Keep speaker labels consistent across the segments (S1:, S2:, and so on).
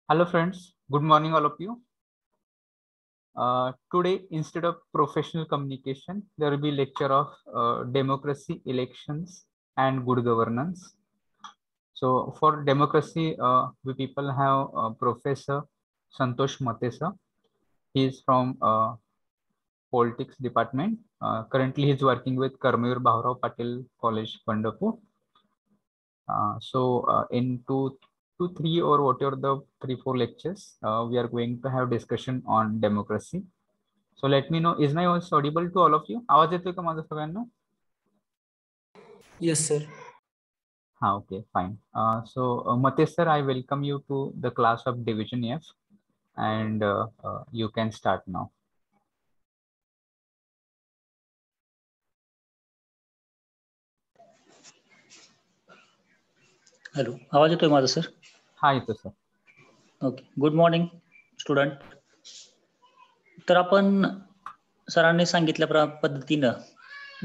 S1: Hello friends, good morning all of you. Today instead of professional communication, there will be lecture of democracy, elections and good governance. So for democracy, we people have Professor Santosh Matesa. He is from politics department. Currently he is working with Karmayur Bhaurao Patil College, Pandharpur. In two, three or whatever the 3-4 lectures, we are going to have discussion on democracy. So let me know, is my voice audible to all of you? आवाज येतोय का माझा सगळ्यांना?
S2: Yes, sir.
S1: Okay, fine. Matesh sir, I welcome you to the class of Division F, and you can start now.
S2: Hello, आवाज येतोय माझा sir?
S1: हा येतो sir.
S2: Okay, good morning student. तर आपण सरांनी सांगितल्या पद्धतीनं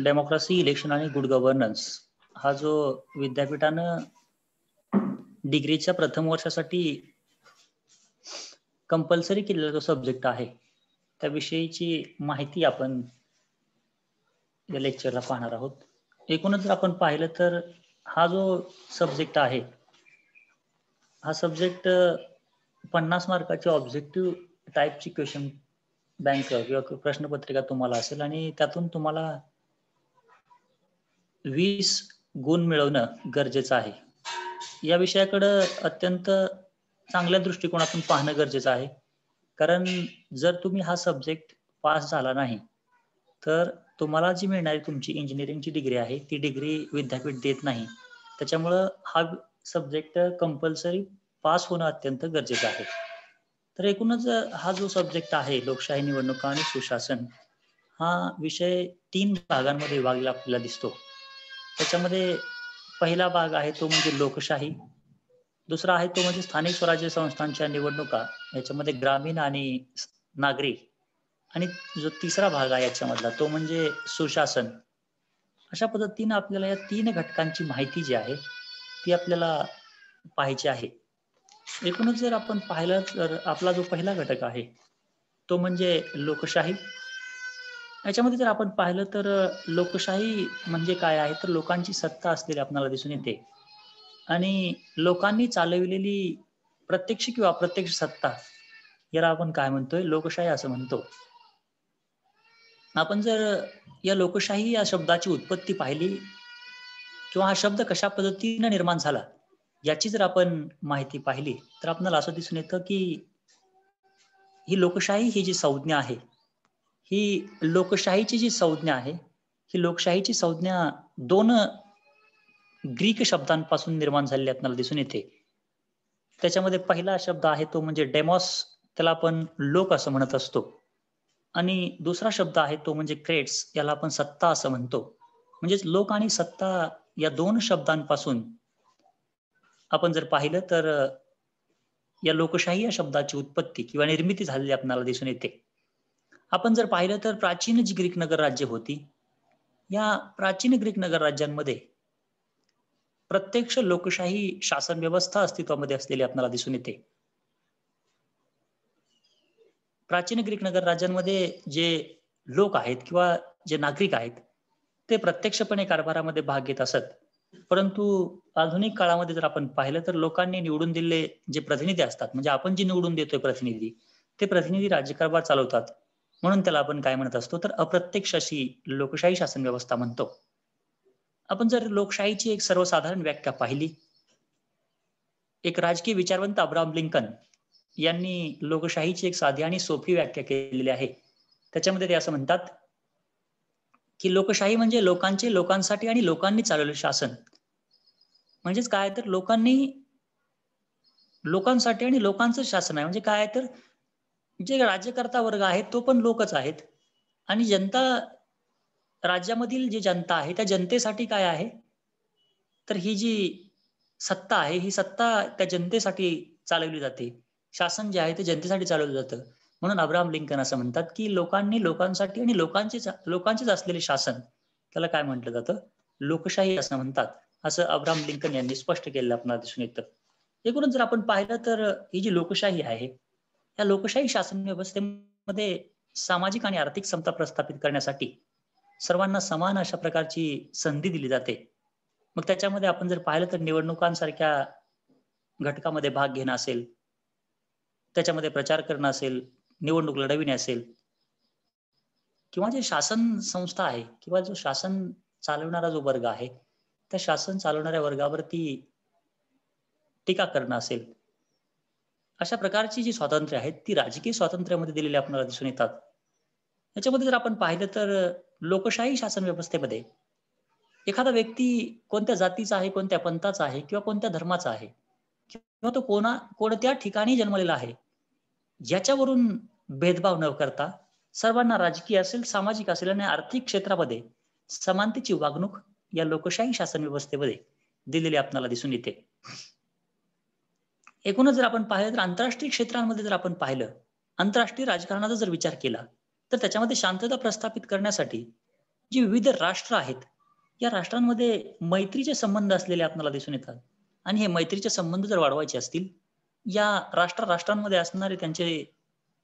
S2: डेमोक्रेसी, इलेक्शन आणि गुड गव्हर्नन्स हा जो विद्यापीठानं डिग्रीच्या प्रथम वर्षासाठी कंपल्सरी केलेला जो सब्जेक्ट आहे त्याविषयीची माहिती आपण या लेक्चरला पाहणार आहोत. एकूणच जर आपण पाहिलं तर हा जो सब्जेक्ट आहे हा सब्जेक्ट 50 मार्काची ऑब्जेक्टिव्ह टाईपची क्वेश्चन बँक किंवा प्रश्नपत्रिका तुम्हाला असेल आणि त्यातून तुम्हाला 20 गुण मिळवणं गरजेचं आहे. या विषयाकडे अत्यंत चांगल्या दृष्टिकोनातून पाहणं गरजेचं आहे. कारण जर तुम्ही हा सब्जेक्ट पास झाला नाही तर तुम्हाला जी मिळणारी तुमची इंजिनिअरिंगची डिग्री आहे ती डिग्री विद्यापीठ देत नाही. त्याच्यामुळं हा सब्जेक्ट कंपल्सरी पास होणं अत्यंत गरजेचं आहे. तर एकूणच हा जो सब्जेक्ट आहे लोकशाही, निवडणुका आणि सुशासन हा विषय 3 भागांमध्ये विभागलेला आपल्याला दिसतो. त्याच्यामध्ये पहिला भाग आहे तो म्हणजे लोकशाही, दुसरा आहे तो म्हणजे स्थानिक स्वराज्य संस्थांच्या निवडणुका, याच्यामध्ये ग्रामीण आणि नागरिक, आणि जो तिसरा भाग आहे याच्यामधला तो म्हणजे सुशासन. अशा पद्धतीनं आपल्याला या 3 घटकांची माहिती जी आहे ती आपल्याला पाहायची आहे. एकूणच जर आपण पाहिलं तर आपला जो पहिला घटक आहे तो म्हणजे लोकशाही. याच्यामध्ये जर आपण पाहिलं तर लोकशाही म्हणजे काय आहे तर लोकांची सत्ता असलेली आपल्याला दिसून येते आणि लोकांनी चालविलेली प्रत्यक्ष किंवा अप्रत्यक्ष सत्ता याला आपण काय म्हणतोय, लोकशाही असं म्हणतो. आपण जर या लोकशाही या शब्दाची उत्पत्ती पाहिली किंवा हा शब्द कशा पद्धतीने निर्माण झाला याची जर आपण माहिती पाहिली तर आपल्याला असं दिसून येतं की ही लोकशाही ही जी संज्ञा आहे ही लोकशाहीची जी संज्ञा आहे ही लोकशाहीची संज्ञा 2 ग्रीक शब्दांपासून निर्माण झालेली आपल्याला दिसून येते. त्याच्यामध्ये पहिला शब्द आहे तो म्हणजे डेमॉस, त्याला आपण लोक असं म्हणत असतो, आणि दुसरा शब्द आहे तो म्हणजे क्रेट्स, याला आपण सत्ता असं म्हणतो. म्हणजेच लोक आणि सत्ता या 2 शब्दांपासून आपण जर पाहिलं तर या लोकशाही या शब्दाची उत्पत्ती किंवा निर्मिती झालेली आपल्याला दिसून येते. आपण जर पाहिलं तर प्राचीन जी ग्रीक नगर राज्य होती या प्राचीन ग्रीक नगर राज्यांमध्ये प्रत्यक्ष लोकशाही शासन व्यवस्था अस्तित्वामध्ये असलेली आपल्याला दिसून येते. प्राचीन ग्रीक नगर राज्यांमध्ये जे लोक आहेत किंवा जे नागरिक आहेत ते प्रत्यक्षपणे कारभारामध्ये भाग घेत असत. परंतु आधुनिक काळामध्ये जर आपण पाहिलं तर लोकांनी निवडून दिलेले जे प्रतिनिधी असतात, म्हणजे आपण जे निवडून देतोय प्रतिनिधी, ते प्रतिनिधी राज्यकारभार चालवतात. म्हणून त्याला आपण काय म्हणत असतो तर अप्रत्यक्ष अशी लोकशाही शासन व्यवस्था म्हणतो. आपण जर लोकशाहीची एक सर्वसाधारण व्याख्या पाहिली, एक राजकीय विचारवंत अब्राहम लिंकन यांनी लोकशाहीची एक साधी आणि सोपी व्याख्या केलेली आहे. त्याच्यामध्ये ते असं म्हणतात की लोकशाही म्हणजे लोकांचे, लोकांसाठी आणि लोकांनी चालवलेले शासन. म्हणजेच काय तर लोकांसाठी आणि लोकांचं शासन आहे. म्हणजे काय तर जे राज्यकर्ता वर्ग आहे तो पण लोकच आहेत आणि जनता, राज्यामधील जी जनता आहे त्या जनतेसाठी काय आहे तर ही जी सत्ता आहे ही सत्ता त्या जनतेसाठी चालवली जाते. शासन जे आहे ते जनतेसाठी चालवलं जातं. म्हणून अब्राहम लिंकन असं म्हणतात की लोकांनी, लोकांसाठी आणि लोकांचेच असलेले शासन त्याला काय म्हटलं जातं, लोकशाही असं म्हणतात. असं अब्राहम लिंकन यांनी स्पष्ट केलेलं आपल्याला दिसून येतं. एकूणच जर आपण पाहिलं तर ही जी लोकशाही आहे, या लोकशाही शासन व्यवस्थेमध्ये सामाजिक आणि आर्थिक समता प्रस्थापित करण्यासाठी सर्वांना समान अशा प्रकारची संधी दिली जाते. मग त्याच्यामध्ये आपण जर पाहिलं तर निवडणुकांसारख्या घटकामध्ये भाग घेणं असेल, त्याच्यामध्ये प्रचार करणं असेल, निवडणूक लढविणे असेल, किंवा जे शासन संस्था आहे किंवा जो शासन चालवणारा जो वर्ग आहे, त्या शासन चालवणाऱ्या वर्गावरती टीका करणं असेल, अशा प्रकारची जी स्वातंत्र्य आहेत ती राजकीय स्वातंत्र्यामध्ये दिलेली आपल्याला दिसून येतात. याच्यामध्ये जर आपण पाहिलं तर लोकशाही शासन व्यवस्थेमध्ये एखादा व्यक्ती कोणत्या जातीचा आहे, कोणत्या पंथाचा आहे किंवा कोणत्या धर्माचा आहे किंवा तो कोणत्या ठिकाणी जन्मलेला आहे, याच्यावरून भेदभाव न करता सर्वांना राजकीय असेल, सामाजिक असेल आणि आर्थिक क्षेत्रामध्ये समानतेची वागणूक या लोकशाही शासन व्यवस्थेमध्ये दिलेली आपल्याला दिसून येते. एकूणच जर आपण पाहिलं तर आंतरराष्ट्रीय क्षेत्रांमध्ये जर आपण पाहिलं, आंतरराष्ट्रीय राजकारणाचा जर विचार केला तर त्याच्यामध्ये शांतता प्रस्थापित करण्यासाठी जी विविध राष्ट्र आहेत, या राष्ट्रांमध्ये मैत्रीचे संबंध असलेले आपल्याला दिसून येतात. आणि हे मैत्रीचे संबंध जर वाढवायचे असतील, या राष्ट्रांमध्ये असणारे त्यांचे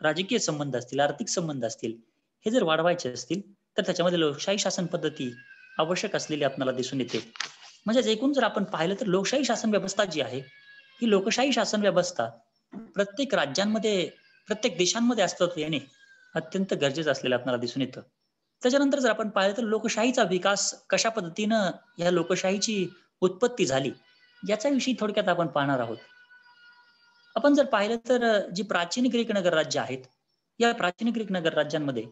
S2: राजकीय संबंध असतील, आर्थिक संबंध असतील, हे जर वाढवायचे असतील तर त्याच्यामध्ये लोकशाही शासन पद्धती आवश्यक असलेली आपल्याला दिसून येते. म्हणजे एकूण जर आपण पाहिलं तर लोकशाही शासन व्यवस्था जी आहे, ही लोकशाही शासन व्यवस्था प्रत्येक राज्यांमध्ये, प्रत्येक देशांमध्ये अस्तित्वात येणे अत्यंत गरजेचं असलेलं आपल्याला दिसून येतं. त्याच्यानंतर जर आपण पाहिलं तर लोकशाहीचा विकास कशा पद्धतीनं या लोकशाहीची उत्पत्ती झाली, याच्याविषयी थोडक्यात आपण पाहणार आहोत. आपण जर पाहिलं तर जी प्राचीन ग्रीक नगर राज्य आहेत, या प्राचीन ग्रीक नगर राज्यांमध्ये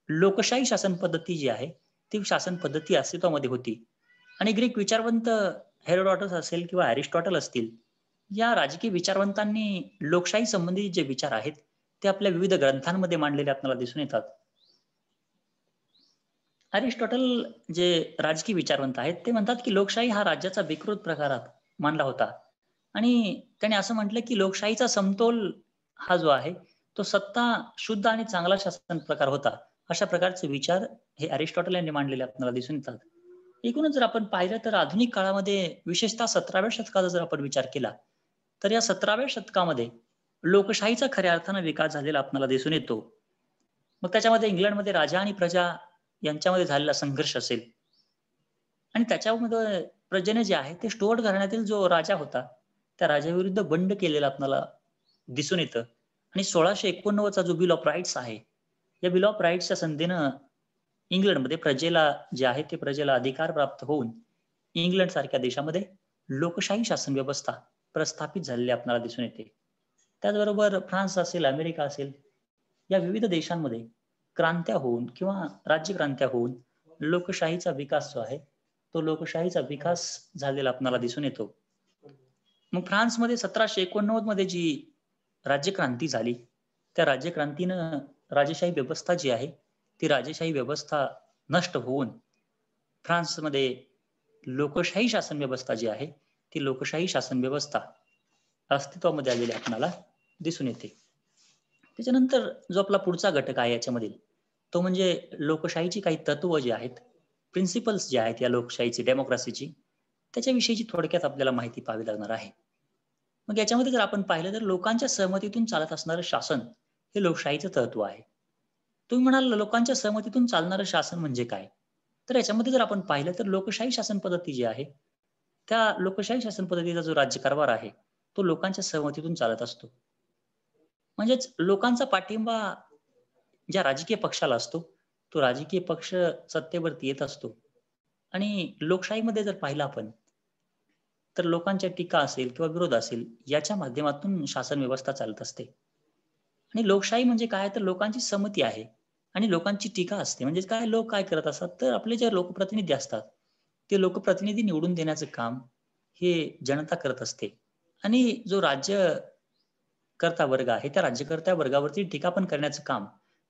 S2: लोकशाही शासन पद्धती जी आहे, ती शासन पद्धती अस्तित्वामध्ये होती. आणि ग्रीक विचारवंत हेरोडॉटस असेल किंवा अरिस्टॉटल असतील, या राजकीय विचारवंतांनी लोकशाही संबंधित जे विचार आहेत ते आपल्या विविध ग्रंथांमध्ये मांडलेले आपल्याला दिसून येतात. अरिस्टॉटल जे राजकीय विचारवंत आहेत ते म्हणतात की लोकशाही हा राज्याचा विकृत प्रकारात मानला होता. आणि त्याने असं म्हटलं की लोकशाहीचा समतोल हा जो आहे तो सत्ता, शुद्ध आणि चांगला शासन प्रकार होता. अशा प्रकारचे विचार हे अरिस्टॉटल यांनी मांडलेले आपल्याला दिसून येतात. एकूणच जर आपण पाहिलं तर आधुनिक काळामध्ये विशेषतः 17व्या शतकाचा जर आपण विचार केला तर या 17व्या शतकामध्ये लोकशाहीचा खऱ्या अर्थानं विकास झालेला आपल्याला दिसून येतो. मग त्याच्यामध्ये इंग्लंडमध्ये राजा आणि प्रजा यांच्यामध्ये झालेला संघर्ष असेल आणि त्याच्यामध्ये प्रजेने जे आहे ते स्टुअर्ट घराण्यातील जो राजा होता, त्या राजाविरुद्ध बंड केलेला आपल्याला दिसून येतं. आणि 1689 चा जो बिल ऑफ राईट्स आहे, या बिल ऑफ राईट्सच्या संधीनं इंग्लंडमध्ये प्रजेला जे आहे ते प्रजेला अधिकार प्राप्त होऊन इंग्लंड सारख्या देशामध्ये लोकशाही शासन व्यवस्था प्रस्थापित झालेली आपल्याला दिसून येते. त्याचबरोबर फ्रान्स असेल, अमेरिका असेल, या विविध देशांमध्ये क्रांत्या होऊन किंवा राज्यक्रांत्या होऊन लोकशाहीचा विकास जो आहे तो लोकशाहीचा विकास झालेला आपल्याला दिसून येतो. मग फ्रान्समध्ये 1789 मध्ये जी राज्यक्रांती झाली, त्या राज्यक्रांतीनं राजेशाही व्यवस्था जी आहे ती राजेशाही व्यवस्था नष्ट होऊन फ्रान्समध्ये लोकशाही शासन व्यवस्था जी आहे ती लोकशाही शासन व्यवस्था अस्तित्वामध्ये आलेली आपल्याला दिसून येते. त्याच्यानंतर जो आपला पुढचा घटक आहे याच्यामधील तो म्हणजे लोकशाहीची काही तत्व जे आहेत, प्रिन्सिपल्स जे आहेत या लोकशाहीची, डेमोक्रेसीची, त्याच्याविषयीची थोडक्यात आपल्याला माहिती पाहावी लागणार आहे. मग याच्यामध्ये जर आपण पाहिलं तर लोकांच्या सहमतीतून चालत असणारं शासन हे लोकशाहीचं तत्व आहे. तुम्ही म्हणाल लोकांच्या सहमतीतून चालणारं शासन म्हणजे काय? तर याच्यामध्ये जर आपण पाहिलं तर लोकशाही शासन पद्धती जी आहे, त्या लोकशाही शासन पद्धतीचा जो राज्यकारभार आहे तो लोकांच्या सहमतीतून चालत असतो. म्हणजेच लोकांचा पाठिंबा ज्या राजकीय पक्षाला असतो, तो राजकीय पक्ष सत्तेवरती येत असतो. आणि लोकशाहीमध्ये जर पाहिलं आपण तर लोकांच्या टीका असेल किंवा विरोध असेल याच्या माध्यमातून शासन व्यवस्था चालत असते. आणि लोकशाही म्हणजे काय तर लोकांची संमती आहे आणि लोकांची टीका असते. म्हणजे काय, लोक काय करत असतात तर आपले जे लोकप्रतिनिधी असतात ते लोकप्रतिनिधी निवडून देण्याचं काम हे जनता करत असते. आणि जो राज्यकर्ता वर्ग आहे त्या राज्यकर्त्या वर्गावरती टीका पण करण्याचं काम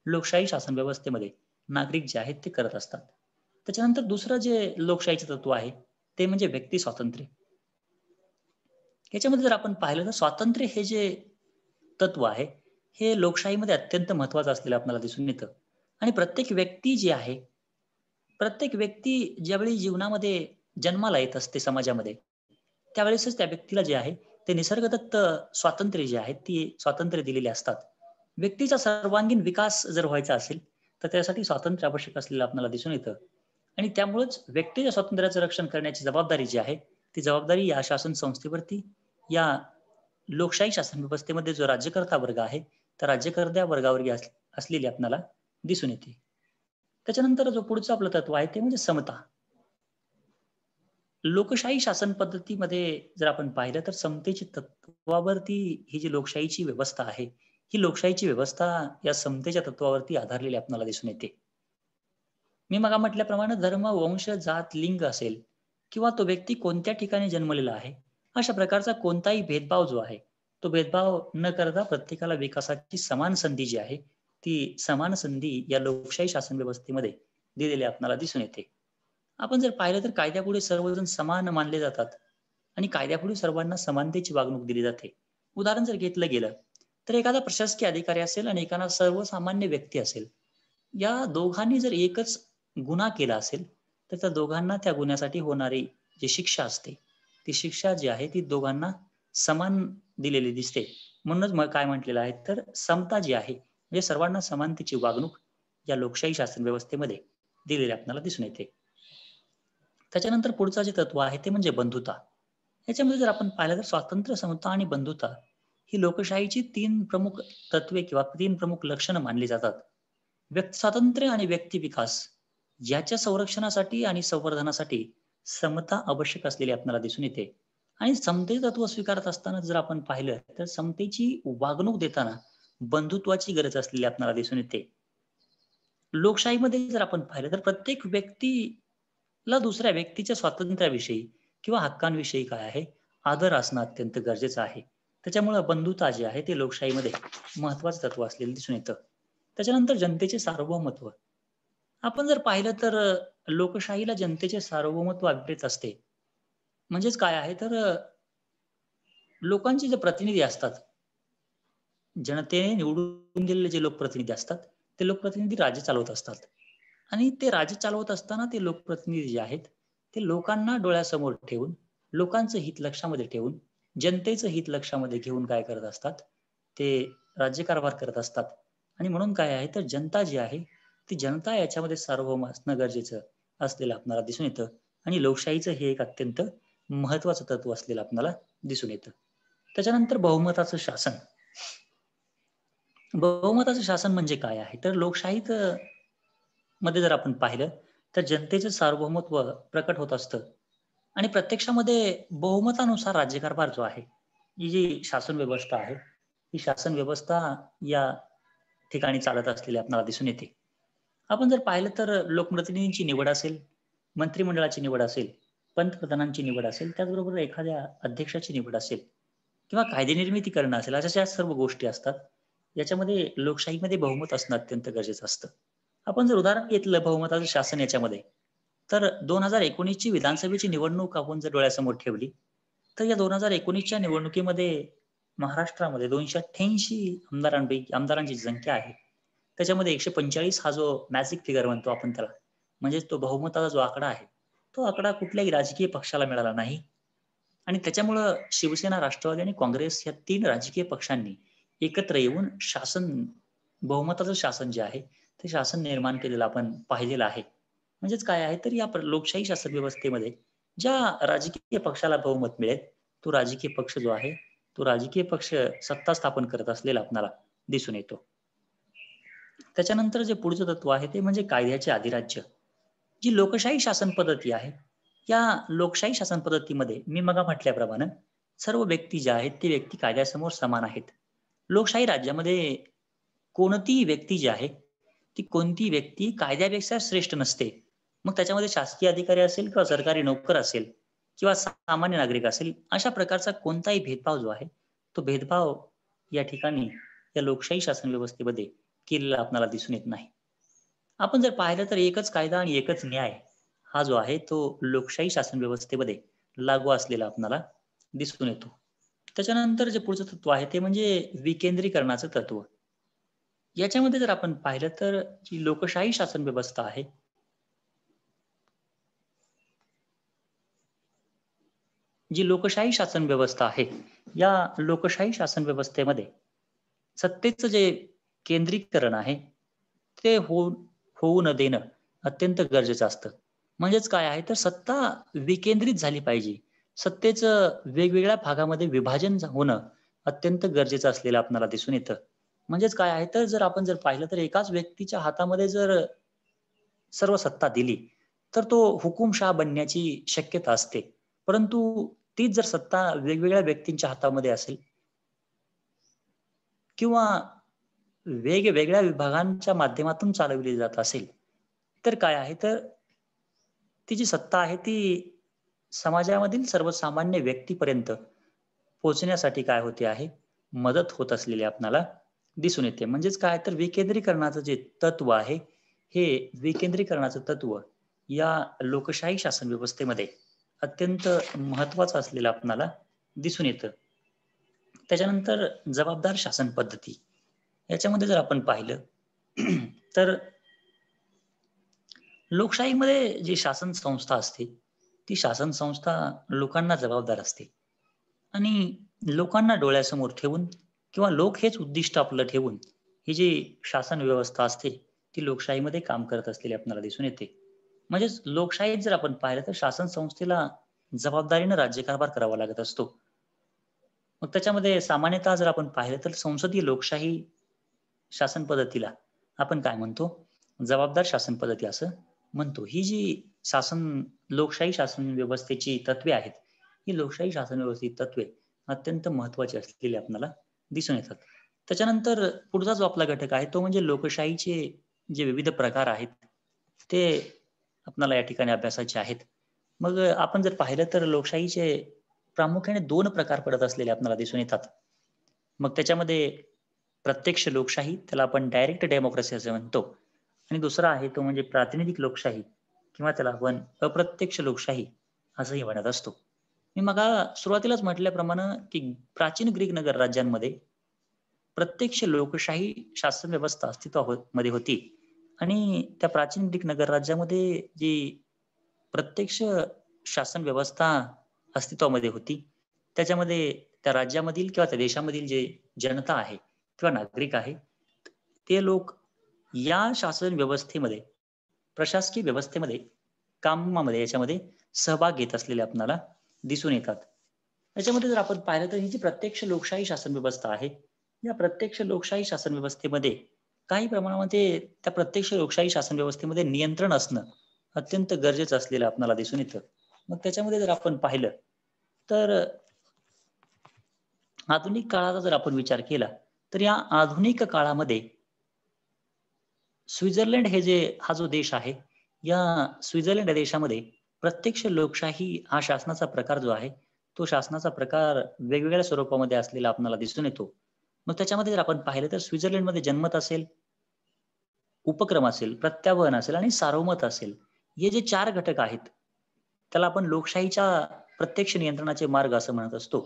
S2: लोकशाही शासन व्यवस्थेमध्ये नागरिक जे आहेत ते करत असतात. त्याच्यानंतर दुसरं जे लोकशाहीचं तत्व आहे ते म्हणजे व्यक्ती स्वातंत्र्य. याच्यामध्ये जर आपण पाहिलं तर स्वातंत्र्य हे जे तत्व आहे हे लोकशाहीमध्ये अत्यंत महत्वाचं असलेलं आपल्याला दिसून येतं. आणि प्रत्येक व्यक्ती जी आहे, प्रत्येक व्यक्ती ज्यावेळी जीवनामध्ये जन्माला येत असते समाजामध्ये, त्यावेळेसच त्या व्यक्तीला जे आहे ते निसर्गदत्त स्वातंत्र्य जे आहेत ती स्वातंत्र्य दिलेली असतात. व्यक्तीचा सर्वांगीण विकास जर व्हायचा असेल तर त्यासाठी स्वातंत्र्य आवश्यक असलेलं आपल्याला दिसून येतं. आणि त्यामुळेच व्यक्तीच्या स्वातंत्र्याचं रक्षण करण्याची जबाबदारी जी आहे ती जबाबदारी या शासन संस्थेवरती, या लोकशाही शासन व्यवस्थेमध्ये जो राज्यकर्ता वर्ग आहे त्या राज्यकर्त्या वर्गावर असलेली आपल्याला दिसून येते. त्याच्यानंतर जो पुढचं आपलं तत्व आहे ते म्हणजे समता. लोकशाही शासन पद्धतीमध्ये जर आपण पाहिलं तर समतेची तत्वावरती ही जी लोकशाहीची व्यवस्था आहे, ही लोकशाहीची व्यवस्था या समतेच्या तत्वावरती आधारलेली आपल्याला दिसून येते. मी मग म्हटल्याप्रमाणे धर्म, वंश, जात, लिंग असेल किंवा तो व्यक्ती कोणत्या ठिकाणी जन्मलेला आहे, अशा प्रकारचा कोणताही भेदभाव जो आहे, तो भेदभाव न करता प्रत्येकाला विकासाची समान संधी जी आहे, ती समान संधी या लोकशाही शासन व्यवस्थेमध्ये दिलेली आपल्याला दिसून येते. आपण जर पाहिलं तर कायद्यापुढे सर्वजण समान मानले जातात आणि कायद्यापुढे सर्वांना समानतेची वागणूक दिली जाते. उदाहरण जर घेतलं गेलं तर एखादा प्रशासकीय अधिकारी असेल आणि एखादा सर्वसामान्य व्यक्ती असेल, या दोघांनी जर एकच गुन्हा केला असेल तर त्या दोघांना त्या गुन्ह्यासाठी होणारी जी शिक्षा असते ती शिक्षा जी आहे ती दोघांना समान दिलेली दिसते. म्हणूनच मग काय म्हटलेलं आहे तर समता जी आहे म्हणजे सर्वांना समानतेची वागणूक या लोकशाही शासन व्यवस्थेमध्ये दिलेली आपल्याला दिसून येते. त्याच्यानंतर पुढचं जे तत्व आहे ते म्हणजे बंधुता. याच्यामध्ये जर आपण पाहिलं तर स्वातंत्र्य, समता आणि बंधुता ही लोकशाहीची 3 प्रमुख तत्वे किंवा 3 प्रमुख लक्षणं मानली जातात. व्यक्ती स्वातंत्र्य आणि व्यक्ती विकास याच्या संरक्षणासाठी आणि संवर्धनासाठी समता आवश्यक असलेली आपल्याला दिसून येते. आणि समते तत्व स्वीकारत असताना जर आपण पाहिलं तर समतेची वागणूक देताना बंधुत्वाची गरज असलेली आपल्याला दिसून येते. लोकशाहीमध्ये जर आपण पाहिलं तर प्रत्येक व्यक्तीला दुसऱ्या व्यक्तीच्या स्वातंत्र्याविषयी किंवा हक्कांविषयी काय आहे आदर असणं अत्यंत गरजेचं आहे. त्याच्यामुळे बंधुता जी आहे ते लोकशाहीमध्ये महत्वाचं तत्व असलेलं दिसून येतं. त्याच्यानंतर जनतेचे सार्वभौमत्व. आपण जर पाहिलं तर लोकशाहीला जनतेचे सार्वभौमत्व अभिप्रेत असते. म्हणजेच काय आहे तर लोकांचे जे प्रतिनिधी असतात, जनतेने निवडून दिलेले जे लोकप्रतिनिधी असतात ते लोकप्रतिनिधी राज्य चालवत असतात. आणि ते राज्य चालवत असताना ते लोकप्रतिनिधी जे आहेत ते लोकांना डोळ्यासमोर ठेवून, लोकांचं हित लक्षामध्ये ठेवून, जनतेचं हित लक्षामध्ये घेऊन काय करत असतात, ते राज्यकारभार करत असतात. आणि म्हणून काय आहे तर जनता जी आहे ती जनता याच्यामध्ये सार्वभौम असणं गरजेचं असलेलं आपल्याला दिसून येतं. आणि लोकशाहीचं हे एक अत्यंत महत्वाचं तत्व असलेलं आपल्याला दिसून येतं. त्याच्यानंतर बहुमताचं शासन. बहुमताचं शासन म्हणजे काय आहे तर लोकशाहीत मध्ये जर आपण पाहिलं तर जनतेचं सार्वभौमत्व प्रकट होत असतं आणि प्रत्यक्षामध्ये बहुमतानुसार राज्यकारभार जो आहे, ही जी शासन व्यवस्था आहे, ही शासन व्यवस्था या ठिकाणी चालत असलेली आपल्याला दिसून येते. आपण जर पाहिलं तर लोकप्रतिनिधींची निवड असेल, मंत्रिमंडळाची निवड असेल, पंतप्रधानांची निवड असेल, त्याचबरोबर एखाद्या अध्यक्षाची निवड असेल किंवा कायदे निर्मिती करणं असेल, अशा सर्व गोष्टी असतात. याच्यामध्ये लोकशाहीमध्ये बहुमत असणं अत्यंत गरजेचं असतं. आपण जर उदाहरण घेतलं बहुमताचं शासन याच्यामध्ये तर 2019ची विधानसभेची निवडणूक आपण जर डोळ्यासमोर ठेवली तर या 2019च्या निवडणुकीमध्ये महाराष्ट्रामध्ये 288 आमदारांची संख्या आहे. त्याच्यामध्ये 145 हा जो मॅजिक फिगर म्हणतो आपण त्याला, म्हणजे तो बहुमताचा जो आकडा आहे तो आकडा कुठल्याही राजकीय पक्षाला मिळाला नाही. आणि त्याच्यामुळं शिवसेना, राष्ट्रवादी आणि काँग्रेस या 3 राजकीय पक्षांनी एकत्र येऊन बहुमताचं शासन जे आहे ते शासन निर्माण केलेलं आपण पाहिलेलं आहे. म्हणजेच काय आहे तर या लोकशाही शासन व्यवस्थेमध्ये ज्या राजकीय पक्षाला बहुमत मिळेल तो राजकीय पक्ष जो आहे तो राजकीय पक्ष सत्ता स्थापन करत असलेला आपल्याला दिसून येतो. त्याच्यानंतर जे पुढचं तत्व आहे ते म्हणजे कायद्याचे अधिराज्य. जी लोकशाही शासन पद्धती आहे या लोकशाही शासन पद्धतीमध्ये मी मग म्हटल्याप्रमाणे सर्व व्यक्ती ज्या आहेत ते व्यक्ती कायद्यासमोर समान आहेत. लोकशाही राज्यामध्ये कोणतीही व्यक्ती जी आहे ती कोणती व्यक्ती कायद्यापेक्षा श्रेष्ठ नसते. मग त्याच्यामध्ये शासकीय अधिकारी असेल किंवा सरकारी नोकर असेल किंवा सामान्य नागरिक असेल, अशा प्रकारचा कोणताही भेदभाव जो आहे तो भेदभाव या ठिकाणी या लोकशाही शासन व्यवस्थेमध्ये केलेला आपल्याला दिसून येत नाही. आपण जर पाहिलं तर एकच कायदा आणि एकच न्याय हा जो आहे तो लोकशाही शासन व्यवस्थेमध्ये लागू असलेला आपल्याला दिसून येतो. त्याच्यानंतर जे पुढचं तत्व आहे ते म्हणजे विकेंद्रीकरणाचं तत्व. याच्यामध्ये जर आपण पाहिलं तर जी लोकशाही शासन व्यवस्था आहे जी लोकशाही शासन व्यवस्था आहे, या लोकशाही शासन व्यवस्थेमध्ये सत्तेचं जे केंद्रीकरण आहे ते होऊ न देणं अत्यंत गरजेचं असतं. म्हणजेच काय आहे तर सत्ता विकेंद्रित झाली पाहिजे. सत्तेचं वेगवेगळ्या भागामध्ये विभाजन होणं अत्यंत गरजेचं असलेलं आपल्याला दिसून येतं. म्हणजेच काय आहे तर जर आपण पाहिलं तर एकाच व्यक्तीच्या हातामध्ये जर सर्व सत्ता दिली, तर तो हुकुमशहा बनण्याची शक्यता असते. परंतु तीच जर सत्ता वेगवेगळ्या व्यक्तींच्या हातामध्ये असेल किंवा वेगवेगळ्या विभागांच्या माध्यमातून चालवली जात असेल, तर काय आहे तर ती जी सत्ता आहे ती समाजामधील सर्वसामान्य व्यक्तीपर्यंत पोहोचण्यासाठी काय होते आहे, मदत होत असलेली आपल्याला दिसून येते. म्हणजेच काय तर विकेंद्रीकरणाचं जे तत्व आहे, हे विकेंद्रीकरणाचं तत्व या लोकशाही शासन व्यवस्थेमध्ये अत्यंत महत्त्वाचं असलेलं आपल्याला दिसून येतं. त्याच्यानंतर जबाबदार शासन पद्धती. याच्यामध्ये जर आपण पाहिलं तर लोकशाहीमध्ये जी शासन संस्था असते, ती शासन संस्था लोकांना जबाबदार असते आणि लोकांना डोळ्यासमोर ठेवून किंवा लोक हेच उद्दिष्ट आपलं ठेवून ही जी शासन व्यवस्था असते, ती लोकशाहीमध्ये काम करत असलेली आपल्याला दिसून येते. म्हणजेच लोकशाहीत जर आपण पाहिलं तर शासन संस्थेला जबाबदारीनं राज्यकारभार करावा लागत असतो. मग त्याच्यामध्ये सामान्यतः जर आपण पाहिलं तर संसदीय लोकशाही शासन पद्धतीला आपण काय म्हणतो? जबाबदार शासन पद्धती असं म्हणतो. ही जी लोकशाही शासन व्यवस्थेची तत्वे आहेत, ही लोकशाही शासन व्यवस्थेची तत्वे अत्यंत महत्त्वाची असलेली आपल्याला दिसून येतात. त्याच्यानंतर पुढचा जो आपला घटक आहे तो म्हणजे लोकशाहीचे जे विविध प्रकार आहेत, ते आपल्याला या ठिकाणी अभ्यासाचे आहेत. मग आपण जर पाहिलं तर लोकशाहीचे प्रामुख्याने 2 प्रकार पडत असलेले आपल्याला दिसून येतात. मग त्याच्यामध्ये प्रत्यक्ष लोकशाही, त्याला आपण डायरेक्ट डेमोक्रेसी असं म्हणतो आणि दुसरा आहे तो म्हणजे प्रातिनिधिक लोकशाही किंवा त्याला आपण अप्रत्यक्ष लोकशाही असंही म्हणत असतो. मी सुरुवातीलाच म्हटल्याप्रमाणे की प्राचीन ग्रीक नगर राज्यांमध्ये प्रत्यक्ष लोकशाही शासन व्यवस्था मध्ये होती आणि त्या प्राचीन ग्रीक नगर राज्यामध्ये जी प्रत्यक्ष शासन व्यवस्था अस्तित्वामध्ये होती, त्याच्यामध्ये त्या राज्यामधील किंवा त्या देशामधील जे जनता आहे किंवा नागरिक आहे, ते लोक या शासन व्यवस्थेमध्ये, प्रशासकीय व्यवस्थेमध्ये, कामामध्ये याच्यामध्ये सहभाग घेत असलेले आपल्याला दिसून येतात. याच्यामध्ये जर आपण पाहिलं तर ही जी प्रत्यक्ष लोकशाही शासन व्यवस्था आहे, या प्रत्यक्ष लोकशाही शासन व्यवस्थेमध्ये काही प्रमाणामध्ये त्या प्रत्यक्ष लोकशाही शासन व्यवस्थेमध्ये नियंत्रण असणं अत्यंत गरजेचं असलेलं आपल्याला दिसून येतं. मग त्याच्यामध्ये जर आपण पाहिलं तर आधुनिक काळाचा जर आपण विचार केला, तर या आधुनिक काळामध्ये स्वित्झर्लंड हा जो देश आहे, या स्वित्झर्लंड देशामध्ये प्रत्यक्ष लोकशाही हा शासनाचा प्रकार जो आहे, तो शासनाचा प्रकार वेगवेगळ्या स्वरूपामध्ये असलेला आपल्याला दिसून येतो. मग त्याच्यामध्ये जर आपण पाहिलं तर स्वित्झर्लंडमध्ये जनमत असेल, उपक्रम असेल, प्रत्यावर्तन असेल आणि सार्वमत असेल. हे जे 4 घटक आहेत, त्याला आपण लोकशाहीच्या प्रत्यक्ष नियंत्रणाचे मार्ग असं म्हणत असतो.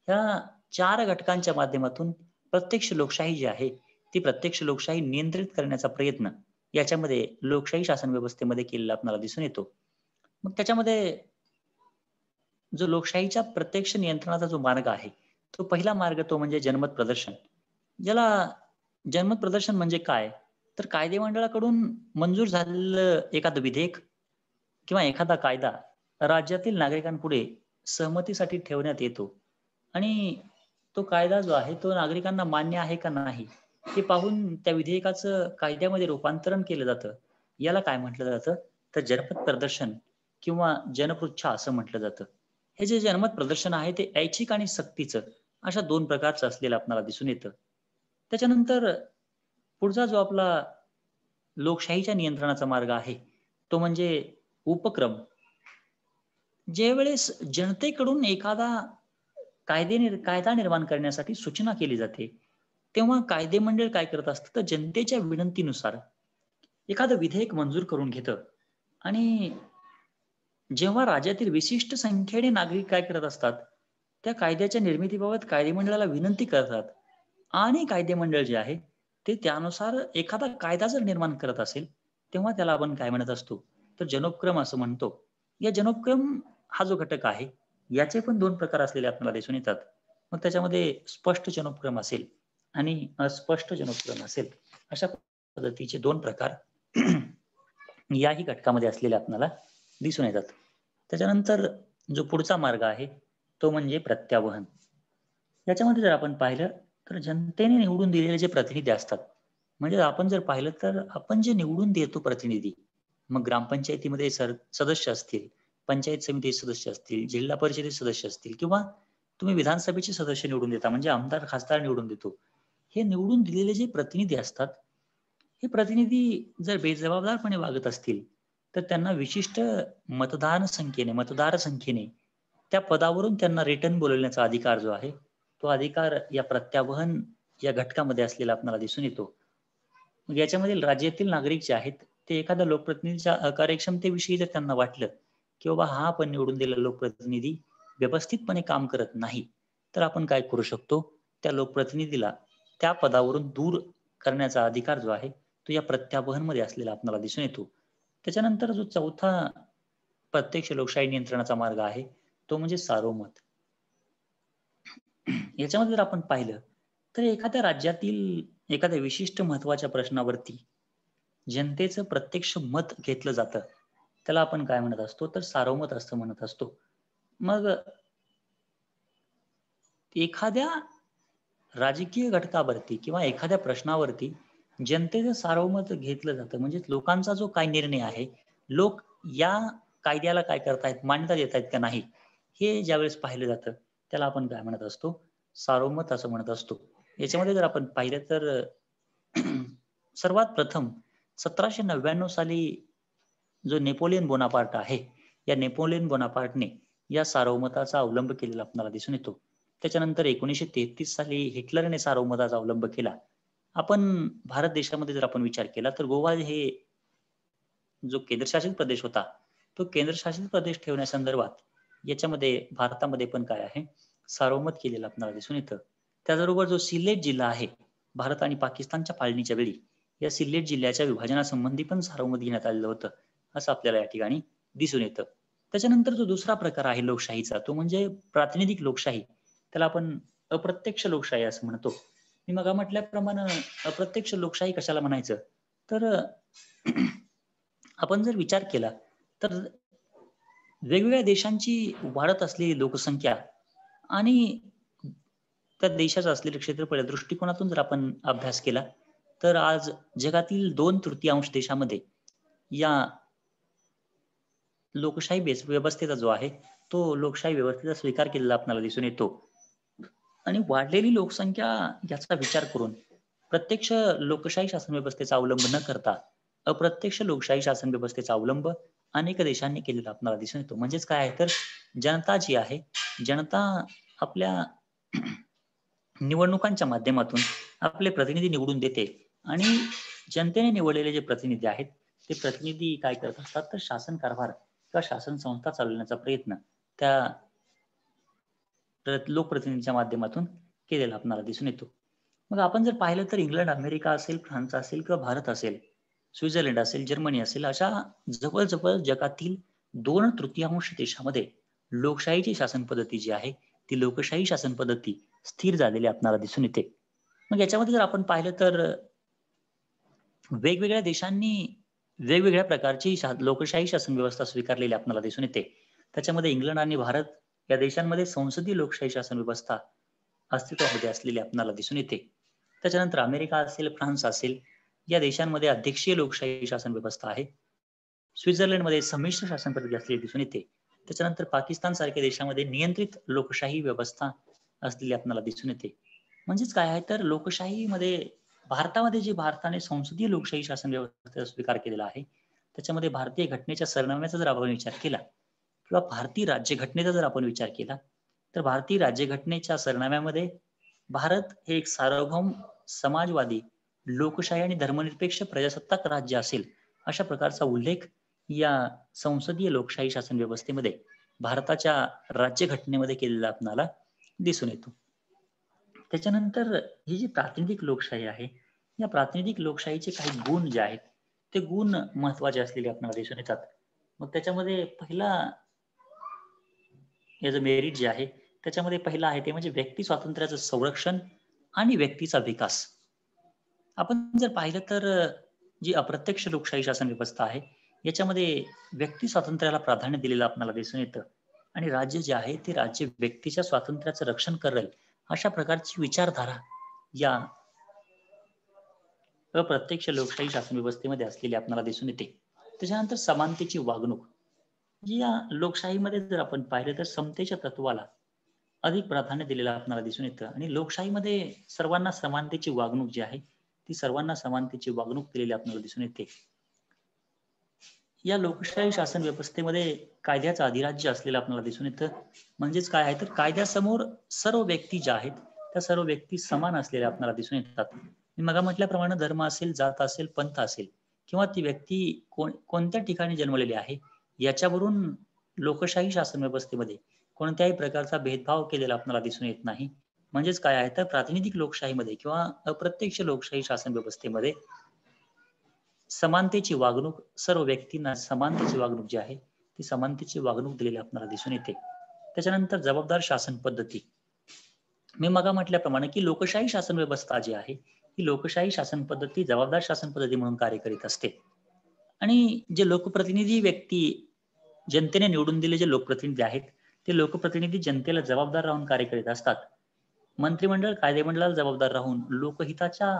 S2: ह्या 4 घटकांच्या माध्यमातून प्रत्यक्ष लोकशाही जी आहे, ती प्रत्यक्ष लोकशाही नियंत्रित करण्याचा प्रयत्न याच्यामध्ये लोकशाही शासन व्यवस्थेमध्ये केलेला आपल्याला दिसून येतो. मग त्याच्यामध्ये जो लोकशाहीच्या प्रत्यक्ष नियंत्रणाचा जो मार्ग आहे, तो पहिला मार्ग तो म्हणजे जनमत प्रदर्शन. ज्याला जनमत प्रदर्शन म्हणजे काय? तर कायदेमंडळाकडून मंजूर झालेलं एखादं विधेयक किंवा एखादा कायदा राज्यातील नागरिकांपुढे सहमतीसाठी ठेवण्यात येतो आणि तो कायदा जो आहे तो नागरिकांना मान्य आहे का नाही हे पाहून त्या विधेयकाचं कायद्यामध्ये रूपांतरण केलं जातं. याला काय म्हटलं जातं? तर जनमत प्रदर्शन किंवा जनपृच्छा असं म्हटलं जातं. हे जे जनमत प्रदर्शन आहे ते ऐच्छिक आणि सक्तीचं अशा 2 प्रकारचं असलेलं आपल्याला दिसून येतं. त्याच्यानंतर पुढचा जो आपला लोकशाहीच्या नियंत्रणाचा मार्ग आहे, तो म्हणजे उपक्रम. ज्यावेळेस जनतेकडून एखादा कायदा निर्माण करण्यासाठी सूचना केली जाते, तेव्हा कायदेमंडळ काय करत असतं, तर जनतेच्या विनंतीनुसार एखादं विधेयक मंजूर करून घेतं आणि जेव्हा राज्यातील विशिष्ट संख्येने नागरिक काय करत असतात, त्या कायद्याच्या निर्मितीबाबत कायदेमंडळाला विनंती करतात आणि कायदेमंडळ जे आहे, ते त्यानुसार एखादा कायदा जर निर्माण करत असेल, तेव्हा त्याला आपण काय म्हणत असतो, तर जनोपक्रम असं म्हणतो. या जनोपक्रम हा जो घटक आहे, याचे पण 2 प्रकार असलेले आपल्याला दिसून येतात. मग त्याच्यामध्ये स्पष्ट जनोपक्रम असेल आणि अस्पष्ट जनोपक्रम असेल, अशा पद्धतीचे 2 प्रकार याही घटकामध्ये असलेले आपल्याला दिसून येतात. त्याच्यानंतर जो पुढचा मार्ग आहे तो म्हणजे प्रत्यावहन. याच्यामध्ये जर आपण पाहिलं तर जनतेने निवडून दिलेले जे प्रतिनिधी असतात, म्हणजे आपण जर पाहिलं तर आपण जे निवडून देतो प्रतिनिधी, मग ग्रामपंचायतीमध्ये सदस्य असतील, पंचायत समिती सदस्य असतील, जिल्हा परिषदेचे सदस्य असतील किंवा तुम्ही विधानसभेचे सदस्य निवडून देता म्हणजे आमदार खासदार निवडून देतो. हे निवडून दिलेले जे प्रतिनिधी असतात, हे प्रतिनिधी जर बेजबाबदारपणे वागत असतील तर त्यांना विशिष्ट मतदार संख्येने त्या पदावरून त्यांना रिटर्न बोलवण्याचा अधिकार जो आहे, तो अधिकार या प्रत्यावहन या घटकामध्ये असलेला आपल्याला दिसून येतो. मग याच्यामधील राज्यातील नागरिक जे आहेत ते एखाद्या लोकप्रतिनिधीच्या कार्यक्षमतेविषयी जर त्यांना वाटलं की बाबा हा आपण निवडून दिलेला लोकप्रतिनिधी व्यवस्थितपणे काम करत नाही, तर आपण काय करू शकतो, त्या लोकप्रतिनिधीला त्या पदावरून दूर करण्याचा अधिकार जो आहे तो या प्रत्यावहनमध्ये असलेला आपल्याला दिसून येतो. त्याच्यानंतर जो चौथा प्रत्यक्ष लोकशाही नियंत्रणाचा मार्ग आहे तो म्हणजे सार्वमत. याच्यामध्ये जर आपण पाहिलं तर एखाद्या राज्यातील एखाद्या विशिष्ट महत्वाच्या प्रश्नावरती जनतेचं प्रत्यक्ष मत घेतलं जातं, त्याला आपण काय म्हणत असतो तर सार्वमत असं म्हणत असतो. मग एखाद्या राजकीय घटकावरती किंवा एखाद्या प्रश्नावरती जनतेचं सार्वमत घेतलं जातं, म्हणजे लोकांचा जो काय निर्णय आहे, लोक या कायद्याला काय करतायत, मान्यता देत आहेत का नाही, हे ज्यावेळेस पाहिलं जातं त्याला आपण काय म्हणत असतो, सार्वमत असं म्हणत असतो. याच्यामध्ये जर आपण पाहिलं तर सर्वात प्रथम 1799 साली जो नेपोलियन बोनापार्ट आहे, या नेपोलियन बोनापार्टने या सार्वमताचा अवलंब केलेला आपल्याला दिसून येतो. त्याच्यानंतर 1933 साली हिटलरने सार्वमताचा अवलंब केला. आपण भारत देशामध्ये जर आपण विचार केला तर गोवा हे जो केंद्रशासित प्रदेश होता, तो केंद्रशासित प्रदेश ठेवण्यासंदर्भात याच्यामध्ये भारतामध्ये पण काय आहे, सार्वमत केलेलं आपल्याला दिसून येतं. त्याचबरोबर जो सिलेट जिल्हा आहे, भारत आणि पाकिस्तानच्या फाळणीच्या वेळी या सिलेट जिल्ह्याच्या विभाजनासंबंधी पण सार्वमत घेण्यात आलेलं होतं, असं आपल्याला या ठिकाणी दिसून येतं. त्याच्यानंतर जो दुसरा प्रकार आहे लोकशाहीचा, तो म्हणजे प्रातिनिधिक लोकशाही. त्याला आपण अप्रत्यक्ष लोकशाही असं म्हणतो. मी मग म्हटल्याप्रमाणे अप्रत्यक्ष लोकशाही कशाला म्हणायचं, तर आपण जर विचार केला तर वेगवेगळ्या देशांची वाढत असलेली लोकसंख्या आणि त्या देशाचं असलेलं क्षेत्रफळ या दृष्टिकोनातून जर आपण अभ्यास केला तर आज जगातील 2/3 देशामध्ये या लोकशाही व्यवस्थेचा जो आहे तो लोकशाही व्यवस्थेचा स्वीकार केलेला आपल्याला दिसून येतो. आणि वाढलेली लोकसंख्या याचा विचार करून प्रत्यक्ष लोकशाही शासन व्यवस्थेचा अवलंब न करता अप्रत्यक्ष लोकशाही शासन व्यवस्थेचा अवलंब अनेक देशांनी केलेला आपल्याला दिसून येतो. म्हणजेच काय आहे तर जनता जी आहे, जनता आपल्या निवडणुकांच्या माध्यमातून आपले प्रतिनिधी निवडून देते आणि जनतेने निवडलेले जे प्रतिनिधी आहेत ते प्रतिनिधी काय करत असतात तर शासन कारभार किंवा शासन संस्था चालवण्याचा प्रयत्न त्या लोकप्रतिनिधीच्या माध्यमातून केलेला आपल्याला दिसून येतो. मग आपण जर पाहिलं तर इंग्लंड, अमेरिका असेल, फ्रान्स असेल किंवा भारत असेल, स्वित्झर्लंड असेल, जर्मनी असेल, अशा जवळजवळ जगातील 2/3 देशामध्ये लोकशाहीची शासन पद्धती जी आहे ती लोकशाही शासन पद्धती स्थिर झालेली आपल्याला दिसून येते. मग याच्यामध्ये जर आपण पाहिलं तर वेगवेगळ्या देशांनी वेगवेगळ्या प्रकारची लोकशाही शासन व्यवस्था स्वीकारलेली आपल्याला दिसून येते. त्याच्यामध्ये इंग्लंड आणि भारत या देशांमध्ये संसदीय लोकशाही शासन व्यवस्था अस्तित्वामध्ये असलेली आपल्याला दिसून येते. त्याच्यानंतर अमेरिका असेल, फ्रान्स असेल या देशांमध्ये अध्यक्षीय लोकशाही शासन व्यवस्था आहे. स्वित्झर्लंडमध्ये संमिश्र शासन पद्धती असलेली दिसून येते. त्याच्यानंतर पाकिस्तान सारख्या देशामध्ये नियंत्रित लोकशाही व्यवस्था असलेली आपल्याला दिसून येते. म्हणजेच काय आहे तर लोकशाहीमध्ये भारतामध्ये जे भारताने संसदीय लोकशाही शासन व्यवस्थेचा स्वीकार केलेला आहे त्याच्यामध्ये भारतीय घटनेच्या सरनाम्याचा जर आपण विचार केला किंवा भारतीय राज्यघटनेचा जर आपण विचार केला तर भारतीय राज्यघटनेच्या सरनाम्यामध्ये भारत हे एक सार्वभौम समाजवादी लोकशाही आणि धर्मनिरपेक्ष प्रजासत्ताक राज्य असेल अशा प्रकारचा उल्लेख या संसदीय लोकशाही शासन व्यवस्थेमध्ये भारताच्या राज्यघटनेमध्ये केलेला आपल्याला दिसून येतो. त्याच्यानंतर ही जी प्रातिनिधिक लोकशाही आहे या प्रातिनिधिक लोकशाहीचे काही गुण जे आहेत ते गुण महत्वाचे असलेले आपल्याला दिसून येतात. मग त्याच्यामध्ये पहिला याचं मेरिट जे आहे त्याच्यामध्ये पहिलं आहे ते म्हणजे व्यक्ती स्वातंत्र्याचं संरक्षण आणि व्यक्तीचा विकास. आपण जर पाहिलं तर जी अप्रत्यक्ष लोकशाही शासन व्यवस्था आहे याच्यामध्ये व्यक्ती स्वातंत्र्याला प्राधान्य दिलेलं आपल्याला दिसून येतं आणि राज्य जे आहे ते राज्य व्यक्तीच्या स्वातंत्र्याचं रक्षण करेल अशा प्रकारची विचारधारा या अप्रत्यक्ष लोकशाही शासन व्यवस्थेमध्ये असलेली आपल्याला दिसून येते. त्याच्यानंतर समानतेची वागणूक. या लोकशाहीमध्ये जर आपण पाहिलं तर समतेच्या तत्वाला अधिक प्राधान्य दिलेलं आपल्याला दिसून येतं आणि लोकशाहीमध्ये सर्वांना समानतेची वागणूक जी आहे ती सर्वांना समानतेची वागणूक दिलेली आपल्याला दिसून येते. या लोकशाही शासन व्यवस्थेमध्ये कायद्याचं अधिराज्य असलेलं आपल्याला दिसून येतं. म्हणजेच काय आहे तर कायद्यासमोर सर्व व्यक्ती ज्या आहेत त्या सर्व व्यक्ती समान असलेल्या आपल्याला दिसून येतात. मी मग म्हटल्याप्रमाणे धर्म असेल, जात असेल, पंथ असेल किंवा ती व्यक्ती कोणत्या ठिकाणी जन्मलेली आहे याच्यावरून लोकशाही शासन व्यवस्थेमध्ये कोणत्याही प्रकारचा भेदभाव केलेला आपल्याला दिसून येत नाही. म्हणजेच काय आहे तर प्रातिनिधिक लोकशाहीमध्ये किंवा अप्रत्यक्ष लोकशाही शासन व्यवस्थेमध्ये समानतेची वागणूक सर्व व्यक्तींना समानतेची वागणूक जी आहे ती समानतेची वागणूक दिलेली आपल्याला दिसून येते. त्याच्यानंतर जबाबदार शासन पद्धती. मी मग म्हटल्याप्रमाणे की लोकशाही शासन व्यवस्था जी आहे ही लोकशाही शासन पद्धती जबाबदार शासन पद्धती म्हणून कार्य करीत असते आणि जे लोकप्रतिनिधी व्यक्ती जनतेने निवडून दिलेले जे लोकप्रतिनिधी आहेत ते लोकप्रतिनिधी जनतेला जबाबदार राहून कार्य करीत असतात. मंत्रिमंडळ कायदेमंडळाला जबाबदार राहून लोकहिताचा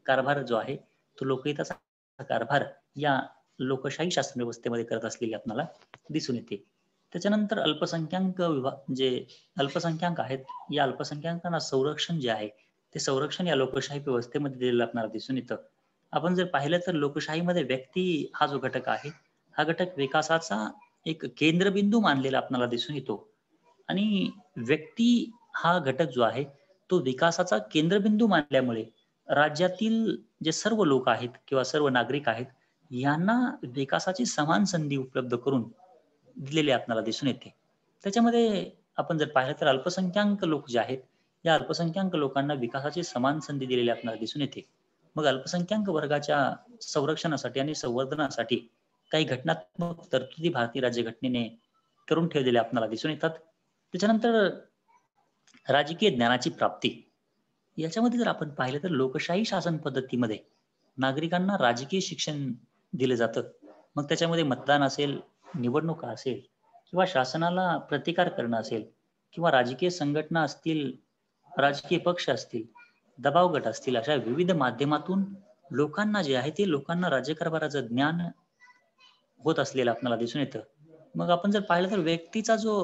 S2: कारभार जो आहे तो लोकहिताचा कारभार या लोकशाही शासन व्यवस्थेमध्ये करत असलेली आपल्याला दिसून येते. त्याच्यानंतर अल्पसंख्याक विभाग जे अल्पसंख्याक आहेत या अल्पसंख्याकांना संरक्षण जे आहे ते संरक्षण या लोकशाही व्यवस्थेमध्ये दिलेलं आपल्याला दिसून येतं. आपण जर पाहिलं तर लोकशाहीमध्ये व्यक्ती हा जो घटक आहे हा घटक विकासाचा एक केंद्रबिंदू मानलेला आपल्याला दिसून येतो आणि व्यक्ती हा घटक जो आहे तो विकासाचा केंद्रबिंदू मानल्यामुळे राज्यातील जे सर्व लोक आहेत किंवा सर्व नागरिक आहेत यांना विकासाची समान संधी उपलब्ध करून दिलेली आपल्याला दिसून येते. त्याच्यामध्ये आपण जर पाहिलं तर अल्पसंख्याक लोक जे आहेत या अल्पसंख्याक लोकांना विकासाची समान संधी दिलेली आपल्याला दिसून येते. मग अल्पसंख्याक वर्गाच्या संरक्षणासाठी आणि संवर्धनासाठी काही घटनात्मक तरतुदी भारतीय राज्यघटनेने करून ठेवलेल्या आपल्याला दिसून येतात. त्याच्यानंतर राजकीय ज्ञानाची प्राप्ती. याच्यामध्ये जर आपण पाहिलं तर लोकशाही शासन पद्धतीमध्ये नागरिकांना राजकीय शिक्षण दिलं जातं. मग त्याच्यामध्ये मतदान असेल, निवडणुका असेल किंवा शासनाला प्रतिकार करणं असेल किंवा राजकीय संघटना असतील, राजकीय पक्ष असतील, दबाव गट असतील अशा विविध माध्यमातून लोकांना जे आहे ते लोकांना राज्यकारभाराचं ज्ञान होत असलेलं आपल्याला दिसून येतं. मग आपण जर पाहिलं तर व्यक्तीचा जो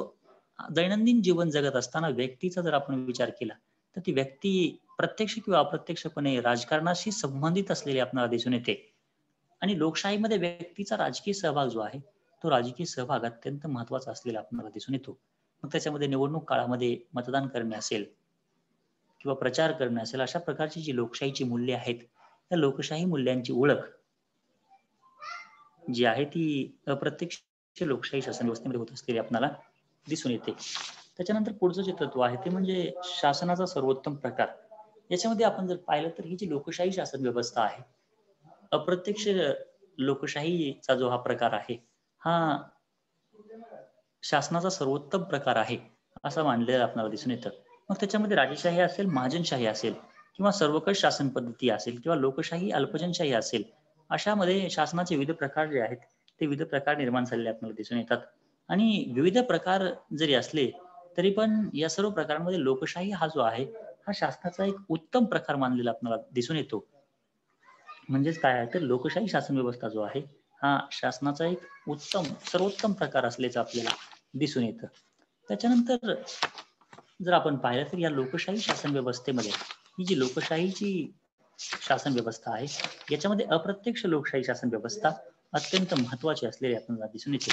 S2: दैनंदिन जीवन जगत असताना व्यक्तीचा जर आपण विचार केला तर ती व्यक्ती प्रत्यक्ष किंवा अप्रत्यक्षपणे राजकारणाशी संबंधित असलेली आपल्याला दिसून येते आणि लोकशाहीमध्ये व्यक्तीचा राजकीय सहभाग जो आहे तो राजकीय सहभाग अत्यंत महत्वाचा असलेला आपल्याला दिसून येतो. मग त्याच्यामध्ये निवडणूक काळामध्ये मतदान करणे असेल किंवा प्रचार करणे असेल अशा प्रकारची जी लोकशाहीची मूल्ये आहेत त्या लोकशाही मूल्यांची ओळख जी आहे ती अप्रत्यक्ष लोकशाही शासन व्यवस्थेमध्ये होत असलेली आपल्याला दिसून येते. त्याच्यानंतर पुढचं जे तत्व आहे ते म्हणजे शासनाचा सर्वोत्तम प्रकार. याच्यामध्ये आपण जर पाहिलं तर ही जी लोकशाही शासन व्यवस्था आहे अप्रत्यक्ष लोकशाहीचा जो हा प्रकार आहे हा शासनाचा सर्वोत्तम प्रकार आहे असं मानलेलं आपल्याला दिसून येतं. मग त्याच्यामध्ये राजेशाही असेल, महाजनशाही असेल किंवा सर्वकष शासन पद्धती असेल किंवा लोकशाही, अल्पजनशाही असेल अशामध्ये शासनाचे विविध प्रकार जे आहेत ते विविध प्रकार निर्माण झालेले आपल्याला दिसून येतात आणि विविध प्रकार जरी असले तरी पण या सर्व प्रकारांमध्ये लोकशाही हा जो आहे हा शासनाचा एक उत्तम प्रकार मानलेला आपल्याला दिसून येतो. म्हणजेच काय आहे तर लोकशाही शासन व्यवस्था जो आहे हा शासनाचा एक उत्तम सर्वोत्तम प्रकार असल्याचं आपल्याला दिसून येतं. त्याच्यानंतर जर आपण पाहिलं तर या लोकशाही शासन व्यवस्थेमध्ये ही जी लोकशाहीची शासन व्यवस्था आहे याच्यामध्ये अप्रत्यक्ष लोकशाही शासन व्यवस्था अत्यंत महत्वाची असलेली आपल्याला दिसून येते.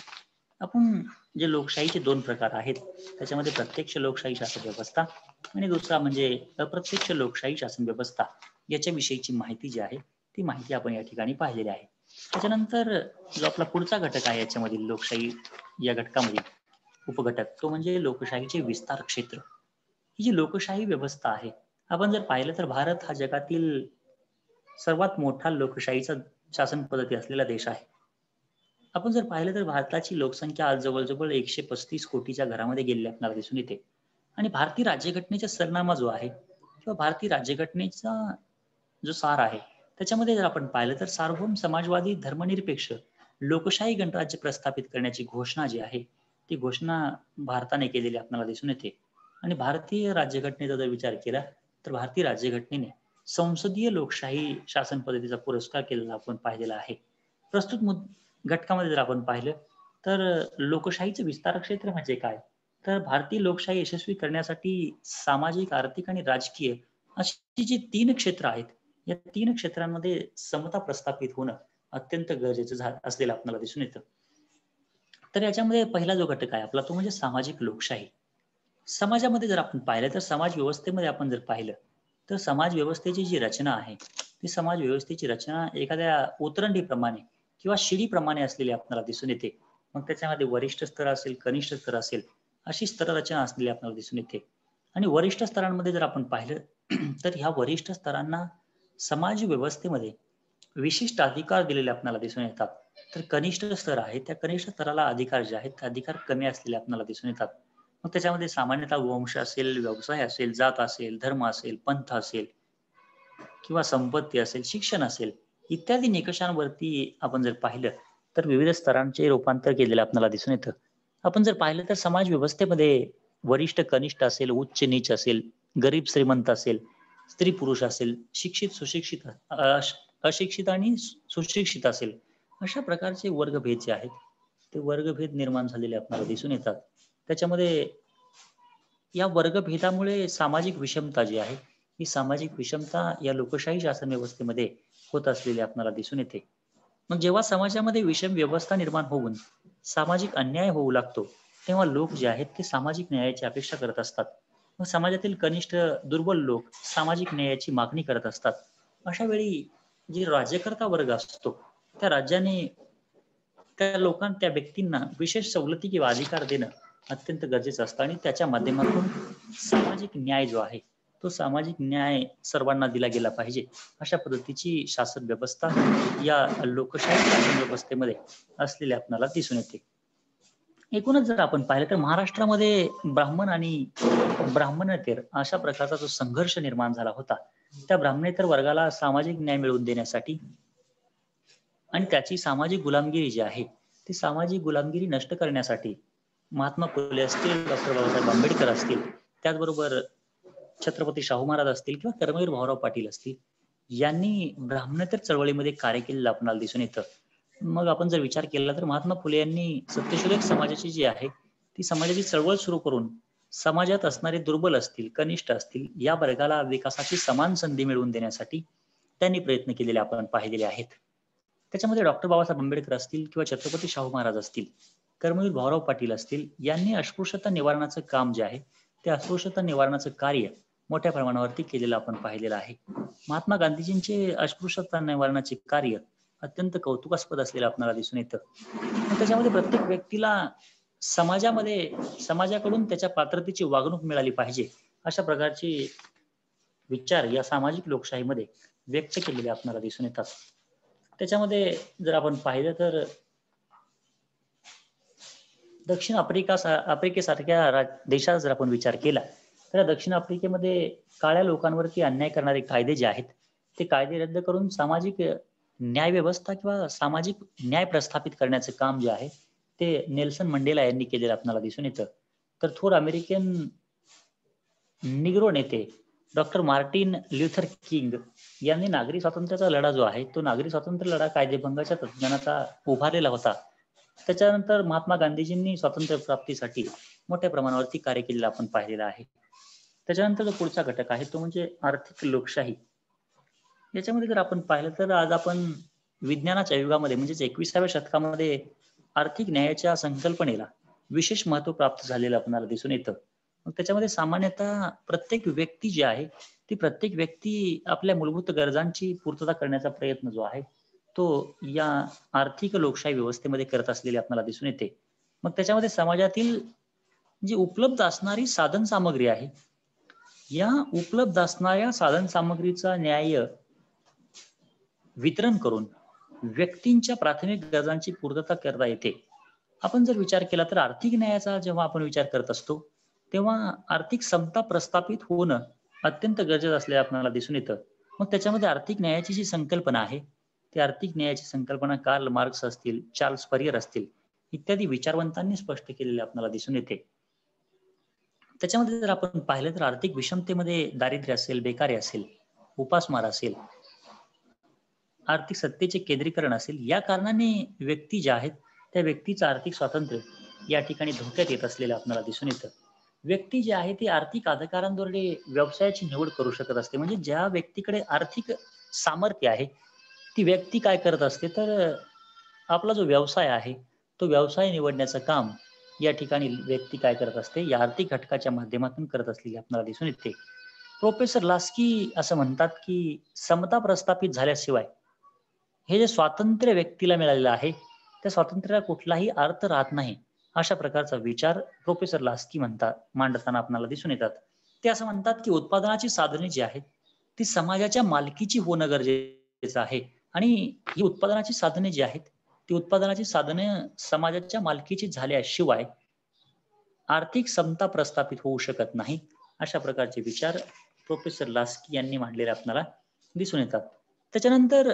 S2: आपण जे लोकशाहीचे दोन प्रकार आहेत त्याच्यामध्ये प्रत्यक्ष लोकशाही शासन व्यवस्था आणि दुसरा म्हणजे अप्रत्यक्ष लोकशाही शासन व्यवस्था याच्याविषयीची माहिती जी आहे ती माहिती आपण या ठिकाणी पाहिलेली आहे. त्याच्यानंतर जो आपला पुढचा घटक आहे याच्यामधील लोकशाही या घटकामधील उपघटक तो म्हणजे लोकशाहीचे विस्तार क्षेत्र. ही जी लोकशाही व्यवस्था आहे आपण जर पाहिलं तर भारत हा जगातील सर्वात मोठा लोकशाहीचा शासन पद्धती असलेला देश आहे. आपण जर पाहिलं तर भारताची लोकसंख्या आज जवळजवळ 135 कोटीच्या घरामध्ये गेलेली आपल्याला दिसून येते. आणि भारतीय राज्यघटनेचा सरनामा जो आहे किंवा भारतीय राज्यघटनेचा जो सार आहे, त्याच्यामध्ये जर आपण पाहिलं तर सार्वभौम समाजवादी धर्मनिरपेक्ष लोकशाही गणराज्य प्रस्थापित करण्याची घोषणा जी आहे, ती घोषणा भारताने केलेली आपल्याला दिसून येते. आणि भारतीय राज्यघटनेचा जर विचार केला तर भारतीय राज्यघटनेने संसदीय लोकशाही शासन पद्धतीचा पुरस्कार केलेला आपण पाहिलेला आहे. प्रस्तुत घटकामध्ये जर आपण पाहिलं तर लोकशाहीचं विस्तार क्षेत्र म्हणजे काय, तर भारतीय लोकशाही यशस्वी करण्यासाठी सामाजिक, आर्थिक आणि राजकीय अशी जी 3 क्षेत्र आहेत, या 3 क्षेत्रांमध्ये समता प्रस्थापित होणं अत्यंत गरजेचं असलेलं आपल्याला दिसून येतं. तर याच्यामध्ये पहिला जो घटक आहे आपला तो म्हणजे सामाजिक लोकशाही. समाजामध्ये जर आपण पाहिलं तर समाज व्यवस्थेमध्ये आपण जर पाहिलं तर समाज व्यवस्थेची जी रचना आहे, ती समाज व्यवस्थेची रचना एखाद्या उतरंडीप्रमाणे किंवा शिडीप्रमाणे असलेली आपल्याला दिसून येते. मग त्याच्यामध्ये वरिष्ठ स्तर असेल, कनिष्ठ स्तर असेल, अशी स्तररचना असलेली आपल्याला दिसून येते. आणि वरिष्ठ स्तरांमध्ये जर आपण पाहिलं तर ह्या वरिष्ठ स्तरांना समाज व्यवस्थेमध्ये विशिष्ट अधिकार दिलेले आपल्याला दिसून येतात. तर कनिष्ठ स्तर आहे, त्या कनिष्ठ स्तराला अधिकार जे आहेत, ते अधिकार कमी असलेले आपल्याला दिसून येतात. मग त्याच्यामध्ये सामान्यतः वंश असेल, व्यवसाय असेल, जात असेल, धर्म असेल, पंथ असेल किंवा संपत्ती असेल, शिक्षण असेल, इत्यादी निकषांवरती आपण जर पाहिलं तर विविध स्तरांचे रूपांतर केलेलं आपल्याला दिसून येतं. आपण जर पाहिलं तर समाज व्यवस्थेमध्ये वरिष्ठ कनिष्ठ असेल, उच्च नीच असेल, गरीब श्रीमंत असेल, स्त्री पुरुष असेल, शिक्षित सुशिक्षित, अशिक्षित आणि सुशिक्षित असेल, अशा प्रकारचे वर्गभेद जे आहेत ते वर्गभेद निर्माण झालेले आपल्याला दिसून येतात. त्याच्यामध्ये या वर्गभेदामुळे सामाजिक विषमता जी आहे, ही सामाजिक विषमता या लोकशाही शासन व्यवस्थेमध्ये होत असलेली आपल्याला दिसून येते. मग जेव्हा समाजामध्ये विषम व्यवस्था निर्माण होऊन सामाजिक अन्याय होऊ लागतो, तेव्हा लोक जे आहेत ते सामाजिक न्यायाची अपेक्षा करत असतात. मग समाजातील कनिष्ठ दुर्बल लोक सामाजिक न्यायाची मागणी करत असतात. अशा वेळी जे राज्यकर्ता वर्ग असतो, त्या राज्याने त्या व्यक्तींना विशेष सवलती किंवा अधिकार देणं अत्यंत गरजेचं असतं आणि त्याच्या माध्यमातून सामाजिक न्याय जो आहे, तो सामाजिक न्याय सर्वांना दिला गेला पाहिजे. अशा पद्धतीची शासन व्यवस्था या लोकशाही शासन व्यवस्थेमध्ये असलेली आपल्याला दिसून येते. एकूणच जर आपण पाहिलं तर महाराष्ट्रामध्ये ब्राह्मण आणि ब्राह्मणेतर अशा प्रकारचा जो संघर्ष निर्माण झाला होता, त्या ब्राह्मणेतर वर्गाला सामाजिक न्याय मिळवून देण्यासाठी आणि त्याची सामाजिक गुलामगिरी जी आहे, ती सामाजिक गुलामगिरी नष्ट करण्यासाठी महात्मा फुले असतील, डॉक्टर बाबासाहेब आंबेडकर असतील, त्याचबरोबर छत्रपती शाहू महाराज असतील किंवा कर्मवीर भाऊराव पाटील असतील, यांनी ब्राह्मणेतर चळवळीमध्ये कार्य केलेलं आपल्याला दिसून येतं. मग आपण जर विचार केला तर महात्मा फुले यांनी सत्यशोधक समाजाची जी आहे, ती समाजाची चळवळ सुरू करून समाजात असणारे दुर्बल असतील, कनिष्ठ असतील, या वर्गाला विकासाची समान संधी मिळवून देण्यासाठी त्यांनी प्रयत्न केलेले आपण पाहिलेले आहेत. त्याच्यामध्ये डॉक्टर बाबासाहेब आंबेडकर असतील किंवा छत्रपती शाहू महाराज असतील, कर्मवीर भाऊराव पाटील असतील, यांनी अस्पृश्यता निवारणाचं काम जे आहे, ते अस्पृश्यता निवारणाचं कार्य मोठ्या प्रमाणावरती केलेलं आपण पाहिलेलं आहे. महात्मा गांधीजींचे अस्पृश्यता निवारणाचे कार्य अत्यंत कौतुकास्पद असलेलं आपल्याला दिसून येतं. त्याच्यामध्ये प्रत्येक व्यक्तीला समाजाकडून त्याच्या पात्रतेची वागणूक मिळाली पाहिजे, अशा प्रकारचे विचार या सामाजिक लोकशाहीमध्ये व्यक्त केलेले आपल्याला दिसून येतात. त्याच्यामध्ये जर आपण पाहिलं तर दक्षिण आफ्रिकेसारख्या देशात जर आपण विचार केला तर दक्षिण आफ्रिकेमध्ये काळ्या लोकांवरती अन्याय करणारे कायदे जे आहेत, ते कायदे रद्द करून सामाजिक न्याय व्यवस्था किंवा सामाजिक न्याय प्रस्थापित करण्याचं काम जे आहे, ते नेल्सन मंडेला यांनी केलेलं आपल्याला दिसून येतं. तर थोर अमेरिकन निग्रो नेते डॉक्टर मार्टिन ल्युथर किंग यांनी नागरी स्वातंत्र्याचा लढा जो आहे, तो नागरी स्वातंत्र्य लढा कायदेभंगाच्या तत्त्वज्ञानाचा उभारलेला होता. त्याच्यानंतर महात्मा गांधीजींनी स्वातंत्र्य प्राप्तीसाठी मोठ्या प्रमाणावरती कार्य केलेलं आपण पाहिलेलं आहे. त्याच्यानंतर जो पुढचा घटक आहे तो म्हणजे आर्थिक लोकशाही. याच्यामध्ये जर आपण पाहिलं तर आज आपण विज्ञानाच्या युगामध्ये म्हणजेच 21व्या शतकामध्ये आर्थिक न्यायाच्या संकल्पनेला विशेष महत्व प्राप्त झालेलं आपल्याला दिसून येतं. मग त्याच्यामध्ये सामान्यतः प्रत्येक व्यक्ती जी आहे, ती प्रत्येक व्यक्ती आपल्या मूलभूत गरजांची पूर्तता करण्याचा प्रयत्न जो आहे, तो या आर्थिक लोकशाही व्यवस्थेमध्ये करत असलेली आपल्याला दिसून येते. मग त्याच्यामध्ये समाजातील जी उपलब्ध असणारी साधन सामग्री आहे, या उपलब्ध असणाऱ्या साधन सामग्रीचा न्याय्य वितरण करून व्यक्तींच्या प्राथमिक गरजांची पूर्तता करता येते. आपण जर विचार केला तर आर्थिक न्यायाचा जेव्हा आपण विचार करत असतो तेव्हा आर्थिक समता प्रस्थापित होणं अत्यंत गरजेचं असल्याचे आपल्याला दिसून येतं. मग त्याच्यामध्ये आर्थिक न्यायाची जी संकल्पना आहे ती आर्थिक न्यायाची संकल्पना कार्ल मार्क्स असतील, चार्ल्स फरियर असतील इत्यादी विचारवंतांनी स्पष्ट केलेले आपल्याला दिसून येते. त्याच्यामध्ये जर आपण पाहिलं तर आर्थिक विषमतेमध्ये दारिद्र्य असेल, बेकारी असेल, उपासमार असेल, आर्थिक सत्तेचे केंद्रीकरण असेल, या कारणाने व्यक्ती ज्या आहेत त्या व्यक्तीचं आर्थिक स्वातंत्र्य या ठिकाणी धोक्यात येत असलेलं आपल्याला दिसून येतं. व्यक्ती जी आहे ती आर्थिक अधिकारांद्वारे व्यवसायाची निवड करू शकत असते. म्हणजे ज्या व्यक्तीकडे आर्थिक सामर्थ्य आहे ती व्यक्ती काय करत असते तर आपला जो व्यवसाय आहे तो व्यवसाय निवडण्याचं काम या ठिकाणी व्यक्ती काय करत असते या आर्थिक घटकाच्या माध्यमातून करत असलेली आपल्याला दिसून येते. प्रोफेसर लास्की असं म्हणतात की समता प्रस्थापित झाल्याशिवाय हे जे स्वातंत्र्य व्यक्तीला मिळालेलं आहे त्या स्वातंत्र्याला कुठलाही अर्थ राहत नाही. अशा प्रकारचा विचार प्रोफेसर लास्की मांडताना आपल्याला दिसून येतात. ते असं म्हणतात की उत्पादनाची साधने जी आहेत ती समाजाच्या मालकीची होणं गरजेचं आहे आणि ही उत्पादनाची साधने जी आहेत ती उत्पादनाची साधने समाजाच्या मालकीची झाल्याशिवाय आर्थिक समता प्रस्थापित होऊ शकत नाही. अशा प्रकारचे विचार प्रोफेसर लास्की यांनी मांडलेले आपल्याला दिसून येतात. त्याच्यानंतर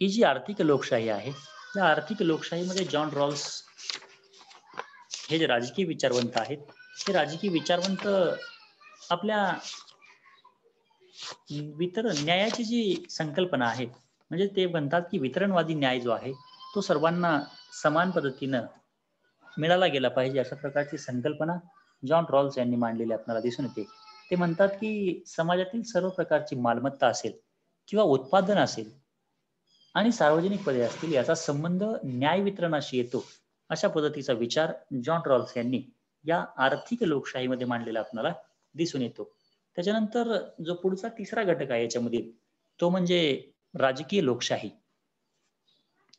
S2: ही जी आर्थिक लोकशाही आहे त्या आर्थिक लोकशाहीमध्ये जॉन रॉल्स हे जे राजकीय विचारवंत आहेत ते राजकीय विचारवंत आपल्या न्यायाची जी संकल्पना आहे म्हणजे ते म्हणतात की वितरणवादी न्याय जो आहे तो सर्वांना समान पद्धतीनं मिळाला गेला पाहिजे अशा प्रकारची संकल्पना जॉन रॉल्स यांनी मांडलेली आपल्याला दिसून येते. ते म्हणतात की समाजातील सर्व प्रकारची मालमत्ता असेल किंवा उत्पादन असेल आणि सार्वजनिक पदे असतील याचा संबंध न्याय वितरणाशी येतो. अशा पद्धतीचा विचार जॉन रॉल्स यांनी या आर्थिक लोकशाहीमध्ये मांडलेला आपल्याला दिसून येतो. त्याच्यानंतर जो पुढचा तिसरा घटक आहे याच्यामध्ये तो म्हणजे राजकीय लोकशाही.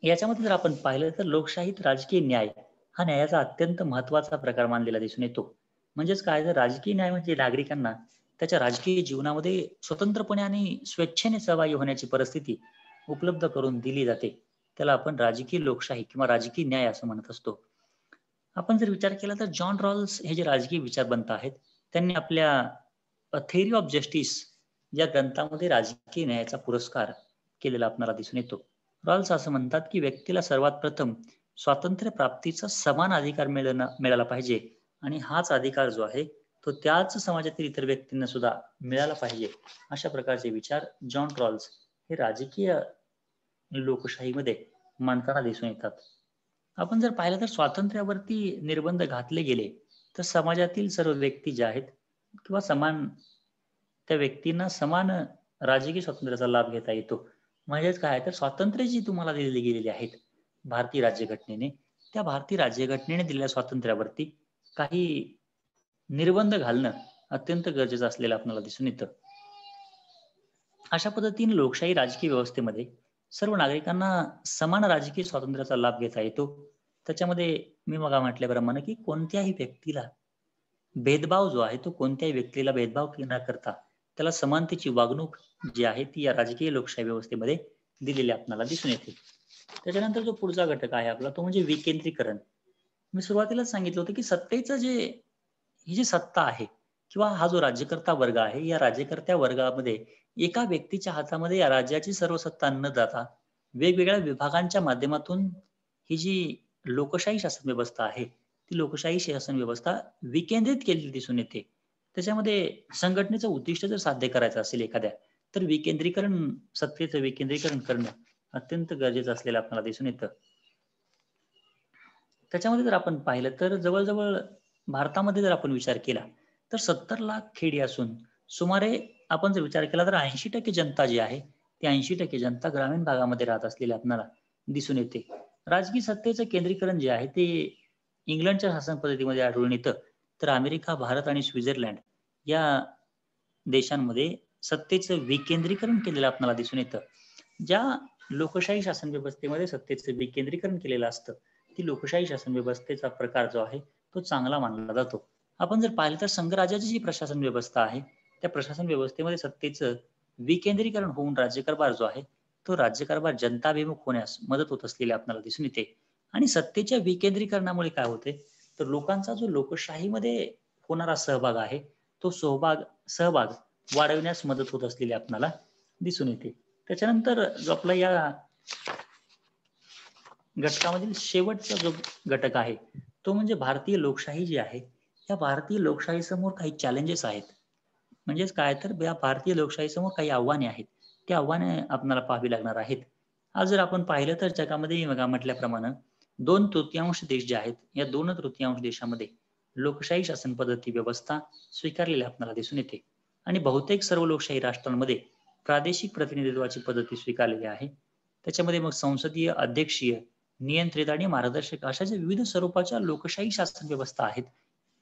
S2: याच्यामध्ये जर आपण पाहिलं तर लोकशाहीत राजकीय न्याय हा न्यायाचा अत्यंत महत्वाचा प्रकार मानलेला दिसून येतो. म्हणजेच काय तर राजकीय न्याय म्हणजे नागरिकांना त्याच्या राजकीय जीवनामध्ये स्वतंत्रपणे आणि स्वेच्छेने सहभागी होण्याची परिस्थिती उपलब्ध करून दिली जाते. त्याला आपण राजकीय लोकशाही किंवा राजकीय न्याय असं म्हणत असतो. आपण जर विचार केला तर जॉन रॉल्स हे जे राजकीय विचारवंत आहेत त्यांनी आपल्या थेअरी ऑफ जस्टिस या ग्रंथामध्ये राजकीय न्यायाचा पुरस्कार केलेला आपल्याला दिसून येतो. रॉल्स असं म्हणतात की व्यक्तीला सर्वात प्रथम स्वातंत्र्य प्राप्तीचा समान अधिकार मिळाला पाहिजे आणि हाच अधिकार जो आहे तो त्याच समाजातील इतर व्यक्तींना सुद्धा मिळाला पाहिजे. अशा प्रकारचे विचार जॉन रॉल्स हे राजकीय लोकशाहीमध्ये मांडताना दिसून येतात. आपण जर पाहिलं तर स्वातंत्र्यावरती निर्बंध घातले गेले तर समाजातील सर्व व्यक्ती ज्या आहेत किंवा त्या व्यक्तींना समान राजकीय स्वातंत्र्याचा लाभ घेता येतो. म्हणजेच काय तर स्वातंत्र्य जी तुम्हाला दिली गेलेली आहेत भारतीय राज्यघटनेने त्या भारतीय राज्यघटनेने दिलेल्या स्वातंत्र्यावरती काही निर्बंध घालणं अत्यंत गरजेचं असलेलं आपल्याला दिसून येतं. अशा पद्धतीने लोकशाही राजकीय व्यवस्थेमध्ये सर्व नागरिकांना समान राजकीय स्वातंत्र्याचा लाभ घेता येतो. त्याच्यामध्ये मी मग म्हटल्याप्रमाणे की कोणत्याही व्यक्तीला भेदभाव जो आहे तो कोणत्याही व्यक्तीला भेदभाव न करता त्याला समानतेची वागणूक जी आहे ती या राजकीय लोकशाही व्यवस्थेमध्ये दिलेली आपल्याला दिसून येते. त्याच्यानंतर जो पुढचा घटक आहे आपला तो म्हणजे विकेंद्रीकरण. मी सुरुवातीलाच सांगितलं होतं की सत्तेचं ही जी सत्ता आहे किंवा हा जो राज्यकर्ता वर्ग आहे या राज्यकर्त्या वर्गामध्ये एका व्यक्तीच्या हातामध्ये या राज्याची सर्व सत्ता न जाता वेगवेगळ्या विभागांच्या माध्यमातून ही जी लोकशाही शासन व्यवस्था आहे ती लोकशाही शासन व्यवस्था विकेंद्रित केलेली दिसून येते. त्याच्यामध्ये संघटनेचं उद्दिष्ट जर साध्य करायचं असेल एखाद्या तर सत्तेचं विकेंद्रीकरण करणं अत्यंत गरजेचं असलेलं आपल्याला दिसून येतं. त्याच्यामध्ये जर आपण पाहिलं तर जवळजवळ भारतामध्ये जर आपण विचार केला तर 70 लाख खेडी असून सुमारे आपण जर विचार केला तर 80% जनता जी आहे ती 80% जनता ग्रामीण भागामध्ये राहत असलेली आपल्याला दिसून येते. राजकीय सत्तेचं केंद्रीकरण जे आहे ते इंग्लंडच्या शासन पद्धतीमध्ये आढळून येतं. तर अमेरिका, भारत आणि स्वित्झर्लंड या देशांमध्ये सत्तेचं विकेंद्रीकरण केलेलं आपल्याला दिसून येतं. ज्या लोकशाही शासन व्यवस्थेमध्ये सत्तेचं विकेंद्रीकरण केलेलं असतं ती लोकशाही शासन व्यवस्थेचा प्रकार जो आहे तो चांगला मानला जातो. आपण जर पाहिलं तर संघराज्याची जी प्रशासन व्यवस्था आहे त्या प्रशासन व्यवस्थेमध्ये सत्तेचं विकेंद्रीकरण होऊन राज्यकारभार जो आहे तो राज्यकारभार जनताभिमुख होण्यास मदत होत असलेली आपल्याला दिसून येते. आणि सत्तेच्या विकेंद्रीकरणामुळे काय होते, तर लोकांचा जो लोकशाहीमध्ये होणारा सहभाग आहे, तो सहभाग वाढविण्यास मदत होत असलेली आपल्याला दिसून येते. त्याच्यानंतर जो आपला या घटकामधील शेवटचा जो घटक आहे, तो म्हणजे भारतीय लोकशाही जी आहे, या भारतीय लोकशाहीसमोर काही चॅलेंजेस आहेत. म्हणजेच काय, तर या भारतीय लोकशाहीसमोर काही आव्हाने आहेत. ती आव्हाने आपल्याला पाहावी लागणार आहेत. आज जर आपण पाहिलं तर जगामध्ये म्हटल्याप्रमाणे 2/3 देश जे आहेत, या 2/3 देशामध्ये लोकशाही शासन पद्धती व्यवस्था स्वीकारलेली आपल्याला दिसून येते. आणि बहुतेक सर्व लोकशाही राष्ट्रांमध्ये प्रादेशिक प्रतिनिधित्वाची पद्धती स्वीकारलेली आहे. त्याच्यामध्ये मग संसदीय, अध्यक्षीय, नियंत्रित आणि मार्गदर्शक अशा ज्या विविध स्वरूपाच्या लोकशाही शासन व्यवस्था आहेत,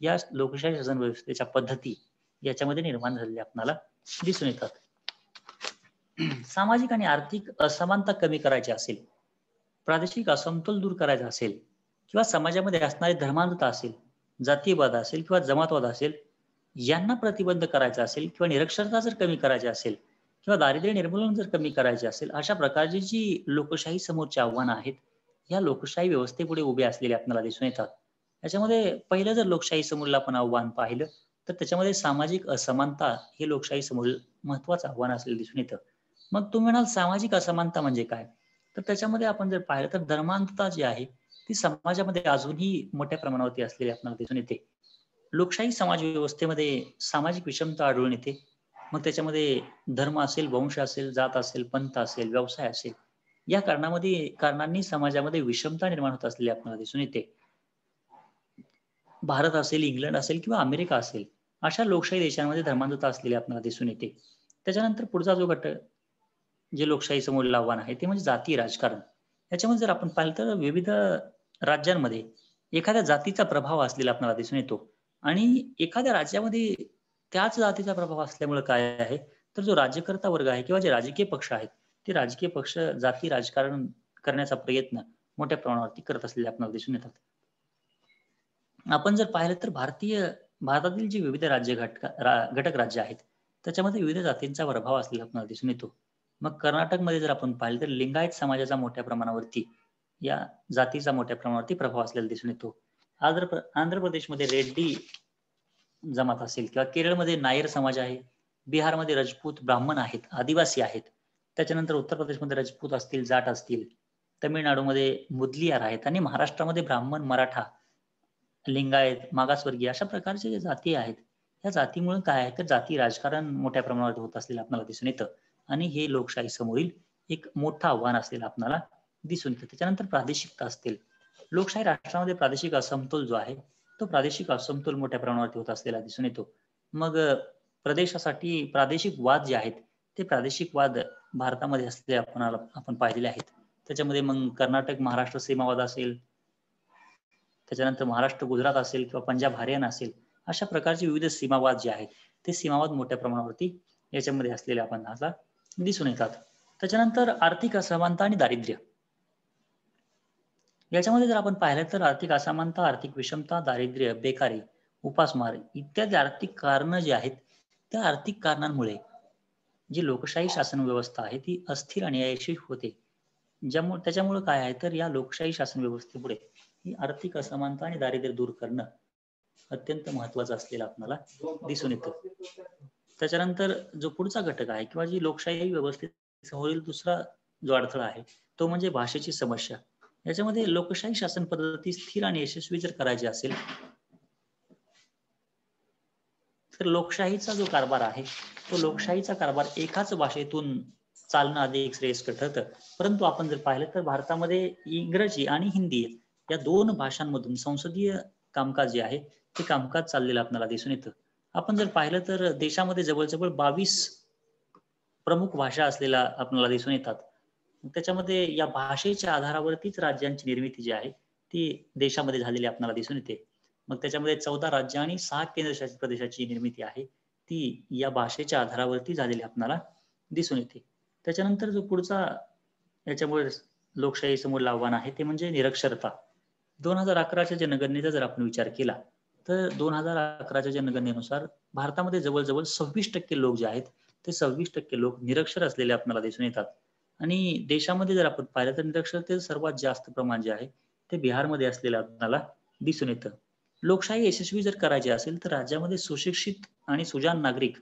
S2: या लोकशाही शासन व्यवस्थेच्या पद्धती याच्यामध्ये निर्माण झालेले आपल्याला दिसून येतात. सामाजिक आणि आर्थिक असमानता कमी करायची असेल, प्रादेशिक असमतोल दूर करायचा असेल, किंवा समाजामध्ये असणारी धर्मांधता असेल, जातीयवाद असेल किंवा जमातवाद असेल, यांना प्रतिबंध करायचा असेल किंवा निरक्षरता जर कमी करायची असेल किंवा दारिद्र्य निर्मूलन जर कमी करायचे असेल, अशा प्रकारची जी लोकशाही समोरची आव्हानं आहेत, या लोकशाही व्यवस्थेपुढे उभे असलेले आपल्याला दिसून येतात. याच्यामध्ये पहिलं जर लोकशाही समोरला आपण आव्हान पाहिलं, तर त्याच्यामध्ये सामाजिक असमानता हे लोकशाही समोर महत्वाचं आव्हान असलेलं दिसून येतं. मग तुम्ही म्हणाल सामाजिक असमानता म्हणजे काय? तर त्याच्यामध्ये आपण जर पाहिलं तर धर्मांधता जी आहे, ती समाजामध्ये अजूनही मोठ्या प्रमाणावरती असलेली आपल्याला दिसून येते. लोकशाही समाज व्यवस्थेमध्ये सामाजिक विषमता आढळून येते. मग त्याच्यामध्ये धर्म असेल, वंश असेल, जात असेल, पंथ असेल, व्यवसाय असेल, या कारणांनी समाजामध्ये विषमता निर्माण होत असलेली आपल्याला दिसून येते. भारत असेल, इंग्लंड असेल किंवा अमेरिका असेल, अशा लोकशाही देशांमध्ये धर्मांधता असलेली आपल्याला दिसून येते. त्याच्यानंतर पुढचा जो घटक जे लोकशाही समोरील आव्हान आहे, ते म्हणजे जातीय राजकारण. याच्यामध्ये जर आपण पाहिलं तर विविध राज्यांमध्ये एखाद्या जातीचा प्रभाव असलेला आपल्याला दिसून येतो. आणि एखाद्या राज्यामध्ये त्याच जातीचा प्रभाव असल्यामुळे काय आहे, तर जो राज्यकर्ता वर्ग आहे किंवा जे राजकीय पक्ष आहेत, ते राजकीय पक्ष जाती राजकारण करण्याचा प्रयत्न मोठ्या प्रमाणावरती करत असलेले आपल्याला दिसून येतात. आपण जर पाहिलं तर भारतातील जी विविध घटक राज्य आहेत, त्याच्यामध्ये विविध जातींचा प्रभाव असलेला आपल्याला दिसून येतो. मग कर्नाटकमध्ये जर आपण पाहिलं तर लिंगायत समाजाचा मोठ्या प्रमाणावरती या जातीचा मोठ्या प्रमाणावरती प्रभाव असलेला दिसून येतो. आंध्र प्रदेशमध्ये रेड्डी जमात असेल किंवा केरळमध्ये नायर समाज आहे, बिहारमध्ये राजपूत ब्राह्मण आहेत, आदिवासी आहेत, त्याच्यानंतर उत्तर प्रदेशमध्ये राजपूत असतील, जाट असतील, तमिळनाडूमध्ये मुदलियार आहेत आणि महाराष्ट्रामध्ये ब्राह्मण, मराठा, लिंगायत, मागासवर्गीय अशा प्रकारचे जे जाती आहेत, या जातीमुळे काय आहे तर जाती राजकारण मोठ्या प्रमाणावर होत असलेलं आपल्याला दिसून येतं. आणि हे लोकशाही समोरील एक मोठं आव्हान असलेलं आपल्याला दिसून येतं. त्याच्यानंतर प्रादेशिकता असतील. लोकशाही राष्ट्रामध्ये प्रादेशिक असमतोल जो आहे, तो प्रादेशिक असमतोल मोठ्या प्रमाणावरती होत असलेला दिसून येतो. मग प्रदेशासाठी प्रादेशिक वाद जे आहेत, ते प्रादेशिक वाद भारतामध्ये असलेले आपण पाहिलेले आहेत. त्याच्यामध्ये मग कर्नाटक महाराष्ट्र सीमावाद असेल, त्याच्यानंतर महाराष्ट्र गुजरात असेल किंवा पंजाब हरियाणा असेल, अशा प्रकारचे विविध सीमावाद जे आहेत, ते सीमावाद मोठ्या प्रमाणावरती याच्यामध्ये असलेले आपण आता दिसून येतात. त्याच्यानंतर आर्थिक असमानता आणि दारिद्र्य. याच्यामध्ये जर आपण पाहिलं तर आर्थिक असमानता, आर्थिक विषमता, दारिद्र्य, बेकारी, उपासमार इत्यादी आर्थिक कारणं जी आहेत, त्या आर्थिक कारणांमुळे जी लोकशाही शासन व्यवस्था आहे ती अस्थिर आणि अयशस्वी होते. त्याच्यामुळे काय आहे तर या लोकशाही शासन व्यवस्थेपुढे ही आर्थिक असमानता आणि दारिद्र्य दूर करणं अत्यंत महत्वाचं असलेलं आपल्याला दिसून येतं. त्याच्यानंतर जो पुढचा घटक आहे किंवा जी लोकशाही व्यवस्थेसमोरील दुसरा जो अडथळा आहे, तो म्हणजे भाषेची समस्या. याच्यामध्ये लोकशाही शासन पद्धती स्थिर आणि यशस्वी जर करायची असेल, तर लोकशाहीचा जो कारभार आहे, तो लोकशाहीचा कारभार एकाच भाषेतून चालणं अधिक श्रेयस्कर ठरतं. परंतु आपण जर पाहिलं तर भारतामध्ये इंग्रजी आणि हिंदी या 2 भाषांमधून संसदीय कामकाज जे आहे, ते कामकाज चाललेलं आपल्याला दिसून येतं. आपण जर पाहिलं तर देशामध्ये जवळ-जवळ 22 प्रमुख भाषा असलेल्या आपल्याला दिसून येतात. त्याच्यामध्ये या भाषेच्या आधारावरतीच राज्यांची निर्मिती जी आहे, ती देशामध्ये झालेली आपल्याला दिसून येते. मग त्याच्यामध्ये 14 राज्य आणि 6 केंद्रशासित प्रदेशाची निर्मिती आहे, ती या भाषेच्या आधारावरती झालेली आपल्याला दिसून येते. त्याच्यानंतर जो पुढचा याच्यामुळे लोकशाही समोर आव्हान आहे, ते म्हणजे निरक्षरता. 2011च्या जनगणनेचा जर आपण विचार केला, तर 2011च्या जनगणनेनुसार भारतामध्ये जवळ-जवळ 26% लोक जे आहेत, ते 26% लोक निरक्षर असलेले आपल्याला दिसून येतात. आणि देशामध्ये जर आपण पाहिलं तर निरक्षरतेचं सर्वात जास्त प्रमाण जे आहे ते बिहारमध्ये असलेलं आपल्याला दिसून येतं. लोकशाही यशस्वी जर करायची असेल तर राज्यामध्ये सुशिक्षित आणि सुजाण नागरिक,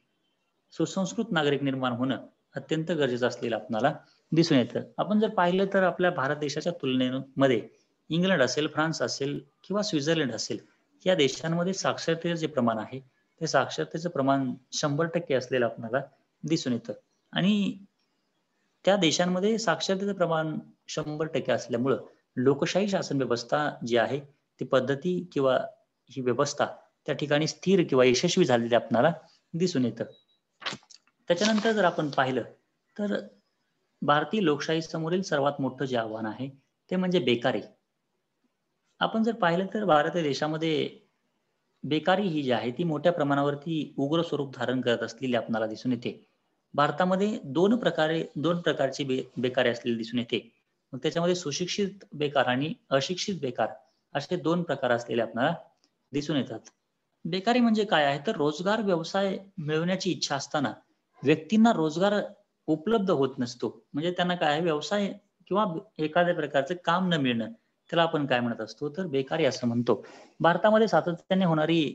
S2: सुसंस्कृत नागरिक निर्माण होणं अत्यंत गरजेचं असलेलं आपल्याला दिसून येतं. आपण जर पाहिलं तर आपल्या भारत देशाच्या तुलनेमध्ये इंग्लंड असेल, फ्रान्स असेल किंवा स्वित्झर्लंड असेल, या देशांमध्ये साक्षरतेचं जे प्रमाण आहे ते साक्षरतेचं प्रमाण 100% असलेलं आपल्याला दिसून येतं. आणि त्या देशांमध्ये साक्षरतेचं प्रमाण 100% असल्यामुळं लोकशाही शासन व्यवस्था जी आहे ती पद्धती किंवा ही व्यवस्था त्या ठिकाणी स्थिर किंवा यशस्वी झालेली आपल्याला दिसून येतं. त्याच्यानंतर जर आपण पाहिलं तर भारतीय लोकशाही समोरील सर्वात मोठं जे आव्हान आहे ते म्हणजे बेकारी. आपण जर पाहिलं तर भारत देशामध्ये बेकारी ही जी आहे ती मोठ्या प्रमाणावरती उग्र स्वरूप धारण करत असलेली आपल्याला दिसून येते. भारतामध्ये दोन प्रकारची बेकारी असलेली दिसून येते. मग त्याच्यामध्ये सुशिक्षित बेकार आणि अशिक्षित बेकार असे दोन प्रकार असलेले आपल्याला दिसून येतात. बेकारी म्हणजे काय आहे तर रोजगार व्यवसाय मिळवण्याची इच्छा असताना व्यक्तींना रोजगार उपलब्ध होत नसतो. म्हणजे त्यांना काय आहे व्यवसाय किंवा एखाद्या प्रकारचं काम न मिळणं त्याला आपण काय म्हणत असतो तर बेकारी असं म्हणतो. भारतामध्ये सातत्याने होणारी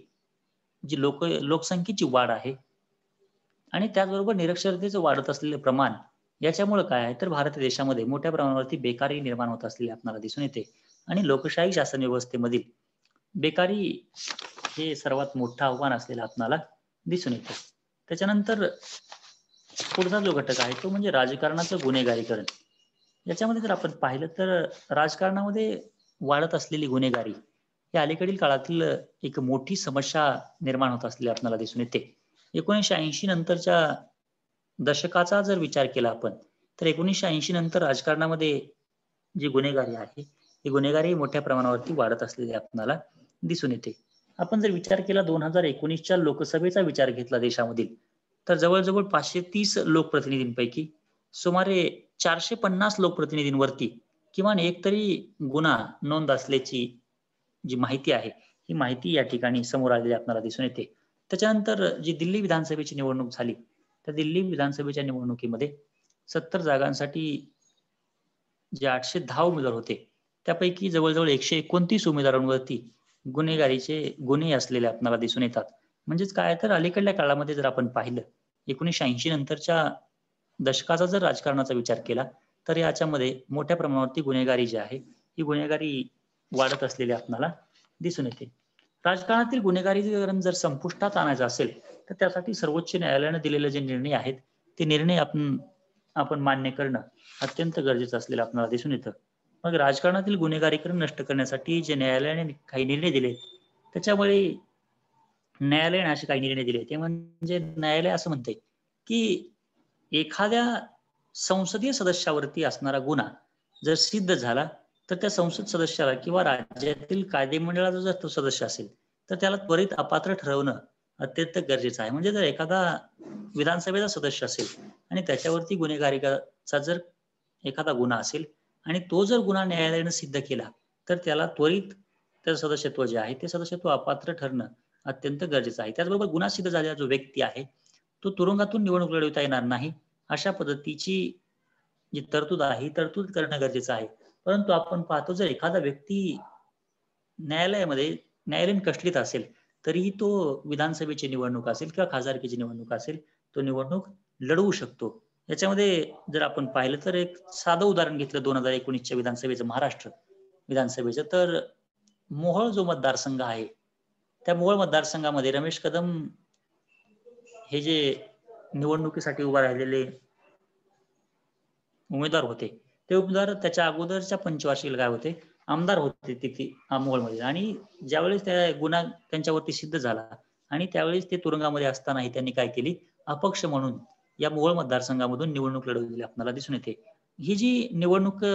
S2: जी लोकसंख्येची वाढ आहे आणि त्याचबरोबर निरक्षरतेचं वाढत असलेलं प्रमाण याच्यामुळे काय आहे तर भारत देशामध्ये मोठ्या प्रमाणावरती बेकारी निर्माण होत असलेली आपल्याला दिसून येते. आणि लोकशाही शासन व्यवस्थेमधील बेकारी हे सर्वात मोठं आव्हान असलेलं आपल्याला दिसून येतं. त्याच्यानंतर पुढचा जो घटक आहे तो म्हणजे राजकारणाचं गुन्हेगारीकरण. याच्यामध्ये जर आपण पाहिलं तर राजकारणामध्ये वाढत असलेली गुन्हेगारी ही अलीकडील काळातील एक मोठी समस्या निर्माण होत असलेली आपल्याला दिसून येते. 1980 नंतरच्या दशकाचा जर विचार केला आपण तर 1980 नंतर राजकारणामध्ये जी गुन्हेगारी आहे ही गुन्हेगारी मोठ्या प्रमाणावरती वाढत असलेली आपल्याला दिसून येते. आपण जर विचार केला 2019च्या लोकसभेचा विचार घेतला देशामधील तर जवळजवळ 530 लोकप्रतिनिधींपैकी सुमारे 450 लोकप्रतिनिधींवरती किमान एक तरी गुन्हा नोंद असल्याची जी माहिती आहे ही माहिती या ठिकाणी समोर आलेली आपल्याला दिसून येते. त्याच्यानंतर जी दिल्ली विधानसभेची निवडणूक झाली त्या दिल्ली विधानसभेच्या निवडणुकीमध्ये 70 जागांसाठी जे 810 उमेदवार होते त्यापैकी जवळजवळ 129 उमेदवारांवरती गुन्हेगारीचे गुन्हे असलेले आपल्याला दिसून येतात. म्हणजेच काय तर अलीकडल्या काळामध्ये जर आपण पाहिलं 1980 नंतरच्या दशकाचा जर राजकारणाचा विचार केला तर याच्यामध्ये मोठ्या प्रमाणावरती गुन्हेगारी जी आहे ही गुन्हेगारी वाढत असलेली आपल्याला दिसून येते. राजकारणातील गुन्हेगारीकरण जर संपुष्टात आणायचं असेल तर त्यासाठी सर्वोच्च न्यायालयाने दिलेले जे निर्णय आहेत ते निर्णय आपण मान्य करणं अत्यंत गरजेचं असलेलं आपल्याला दिसून येतं. मग राजकारणातील गुन्हेगारीकरण नष्ट करण्यासाठी जे न्यायालयाने काही निर्णय दिले त्याच्यामुळे न्यायालयाने असे काही निर्णय दिले ते म्हणजे न्यायालय असं म्हणते की एखाद्या संसदीय सदस्यावरती असणारा गुन्हा जर सिद्ध झाला तर त्या संसद सदस्याला किंवा राज्यातील कायदेमंडळाचा जर तो सदस्य असेल तर त्याला त्वरित अपात्र ठरवणं अत्यंत गरजेचं आहे. म्हणजे जर एखादा विधानसभेचा सदस्य असेल आणि त्याच्यावरती गुन्हेगारीचा जर एखादा गुन्हा असेल आणि तो जर गुन्हा न्यायालयाने सिद्ध केला तर त्याला त्वरित त्याचं सदस्यत्व जे आहे ते सदस्यत्व अपात्र ठरणं अत्यंत गरजेचं आहे. त्याचबरोबर गुन्हा सिद्ध झालेला जो व्यक्ती आहे तो तुरुंगातून निवडणूक लढवता येणार नाही अशा पद्धतीची जी तरतूद आहे ही तरतूद करणं गरजेचं आहे. परंतु आपण पाहतो जर एखादा व्यक्ती न्यायालयीन कस्टडीत असेल तरीही तो विधानसभेची निवडणूक असेल किंवा खासदारकीची निवडणूक असेल तो निवडणूक लढवू शकतो. याच्यामध्ये जर आपण पाहिलं तर एक साधं उदाहरण घेतलं 2019च्या विधानसभेचं महाराष्ट्र विधानसभेचं तर मोहोळ जो मतदारसंघ आहे त्या मोहोळ मतदारसंघामध्ये रमेश कदम हे जे निवडणुकीसाठी उभा राहिलेले उमेदवार होते ते उमेदवार त्याच्या अगोदरच्या पंचवार्षिकला काय होते आमदार होते तिथे मोहोळमध्ये. आणि ज्यावेळेस त्या गुन्हा त्यांच्यावरती सिद्ध झाला आणि त्यावेळेस ते तुरुंगामध्ये असतानाही त्यांनी काय केली अपक्ष म्हणून या मोहोळ मतदारसंघामधून निवडणूक लढवलेली आपल्याला दिसून येते. ही जी निवडणूक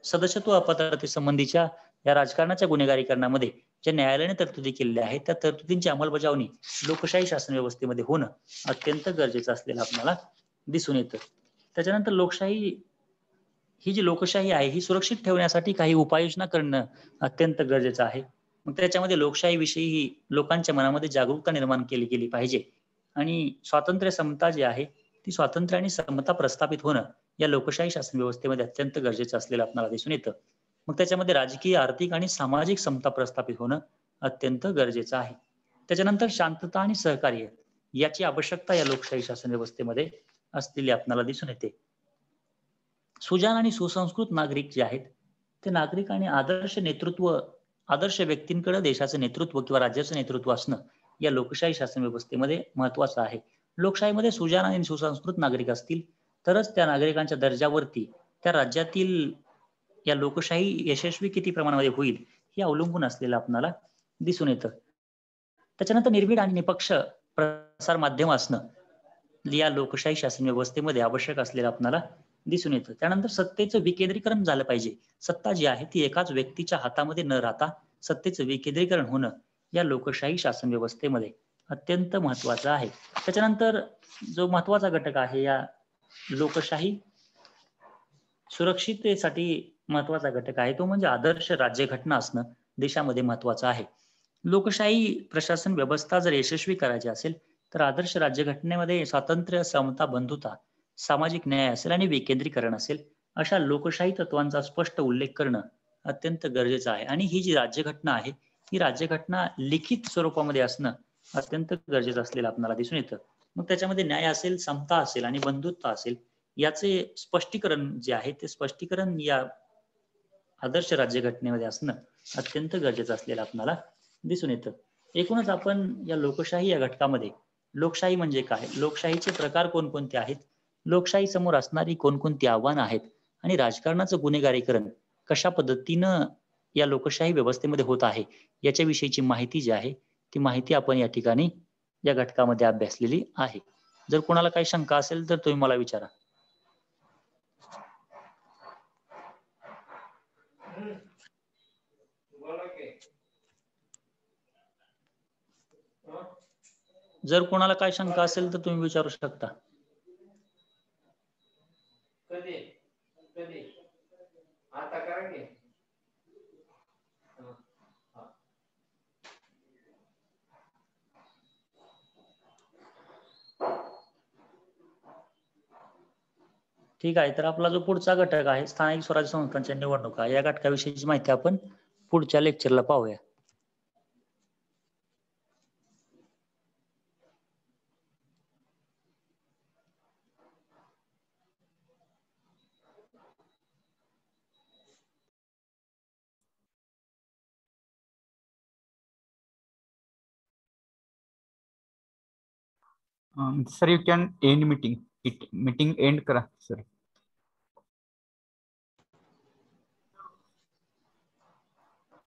S2: सदस्यत्व अपात्रतेसंबंधीच्या या राजकारणाच्या गुन्हेगारीकरणामध्ये ज्या न्यायालयाने तरतुदी केलेल्या आहेत त्या तरतुदींची अंमलबजावणी लोकशाही शासन व्यवस्थेमध्ये होणं अत्यंत गरजेचं असलेलं आपल्याला दिसून येतं. त्याच्यानंतर ही जी लोकशाही आहे ही सुरक्षित ठेवण्यासाठी काही उपाययोजना करणं अत्यंत गरजेचं आहे. मग त्याच्यामध्ये लोकशाहीविषयी ही लोकांच्या मनामध्ये जागरूकता निर्माण केली गेली पाहिजे. आणि स्वातंत्र्य समता जी आहे ती स्वातंत्र्य आणि समता प्रस्थापित होणं या लोकशाही शासन व्यवस्थेमध्ये अत्यंत गरजेचं असलेलं आपल्याला दिसून येतं. मग त्याच्यामध्ये राजकीय, आर्थिक आणि सामाजिक समता प्रस्थापित होणं अत्यंत गरजेचं आहे. त्याच्यानंतर शांतता आणि सहकार्य याची आवश्यकता या लोकशाही शासन व्यवस्थेमध्ये असलेली आपल्याला दिसून येते. सुजाण आणि सुसंस्कृत नागरिक जे आहेत ते नागरिक आणि आदर्श व्यक्तींकडे देशाचं नेतृत्व किंवा राज्याचं नेतृत्व असणं या लोकशाही शासन व्यवस्थेमध्ये महत्वाचं आहे. लोकशाहीमध्ये सुजाण आणि सुसंस्कृत नागरिक असतील तरच त्या नागरिकांच्या दर्जावरती त्या राज्यातील या लोकशाही यशस्वी किती प्रमाणामध्ये होईल हे अवलंबून असलेलं आपल्याला दिसून येतं. त्याच्यानंतर निर्भीड आणि निपक्ष प्रसार माध्यम असणं या लोकशाही शासन व्यवस्थेमध्ये आवश्यक असलेलं आपल्याला दिसून येतं. त्यानंतर सत्तेचं विकेंद्रीकरण झालं पाहिजे. सत्ता जी आहे ती एकाच व्यक्तीच्या हातामध्ये न राहता सत्तेचं विकेंद्रीकरण होणं या लोकशाही शासन व्यवस्थेमध्ये अत्यंत महत्वाचं आहे. त्याच्यानंतर जो महत्वाचा घटक आहे या लोकशाही सुरक्षिततेसाठी महत्वाचा घटक आहे तो म्हणजे आदर्श राज्यघटना असणं देशामध्ये महत्वाचं आहे. लोकशाही प्रशासन व्यवस्था जर यशस्वी करायची असेल तर आदर्श राज्यघटनेमध्ये स्वातंत्र्य, समता, बंधुता, सामाजिक न्याय असेल आणि विकेंद्रीकरण असेल अशा लोकशाही तत्वांचा स्पष्ट उल्लेख करणं अत्यंत गरजेचं आहे. आणि ही जी राज्यघटना आहे ही राज्यघटना लिखित स्वरूपामध्ये असणं अत्यंत गरजेचं असलेलं आपल्याला दिसून येतं. मग त्याच्यामध्ये न्याय असेल, समता असेल आणि बंधुत्व असेल याचे स्पष्टीकरण जे आहे ते स्पष्टीकरण या आदर्श राज्यघटनेमध्ये असणं अत्यंत गरजेचं असलेलं आपल्याला दिसून येतं. एकूणच आपण या लोकशाही या घटकामध्ये लोकशाही म्हणजे काय, लोकशाहीचे प्रकार कोणकोणते आहेत, लोकशाही समोर असणारी कोणकोणती आव्हानं आहेत आणि राजकारणाचं गुन्हेगारीकरण कशा पद्धतीनं या लोकशाही व्यवस्थेमध्ये होत आहे याच्याविषयीची माहिती जी आहे ती माहिती आपण या ठिकाणी या घटकामध्ये अभ्यासलेली आहे. जर कोणाला काही शंका असेल तर तुम्ही मला विचारा. जर कोणाला काय शंका असेल तर तुम्ही विचारू शकता. ठीक आहे, तर आपला जो पुढचा घटक आहे स्थानिक स्वराज्य संस्थांच्या निवडणुका या घटकाविषयीची माहिती आपण पुढच्या लेक्चरला पाहूया.
S1: Sir, you can end meeting. Meeting end करा sir.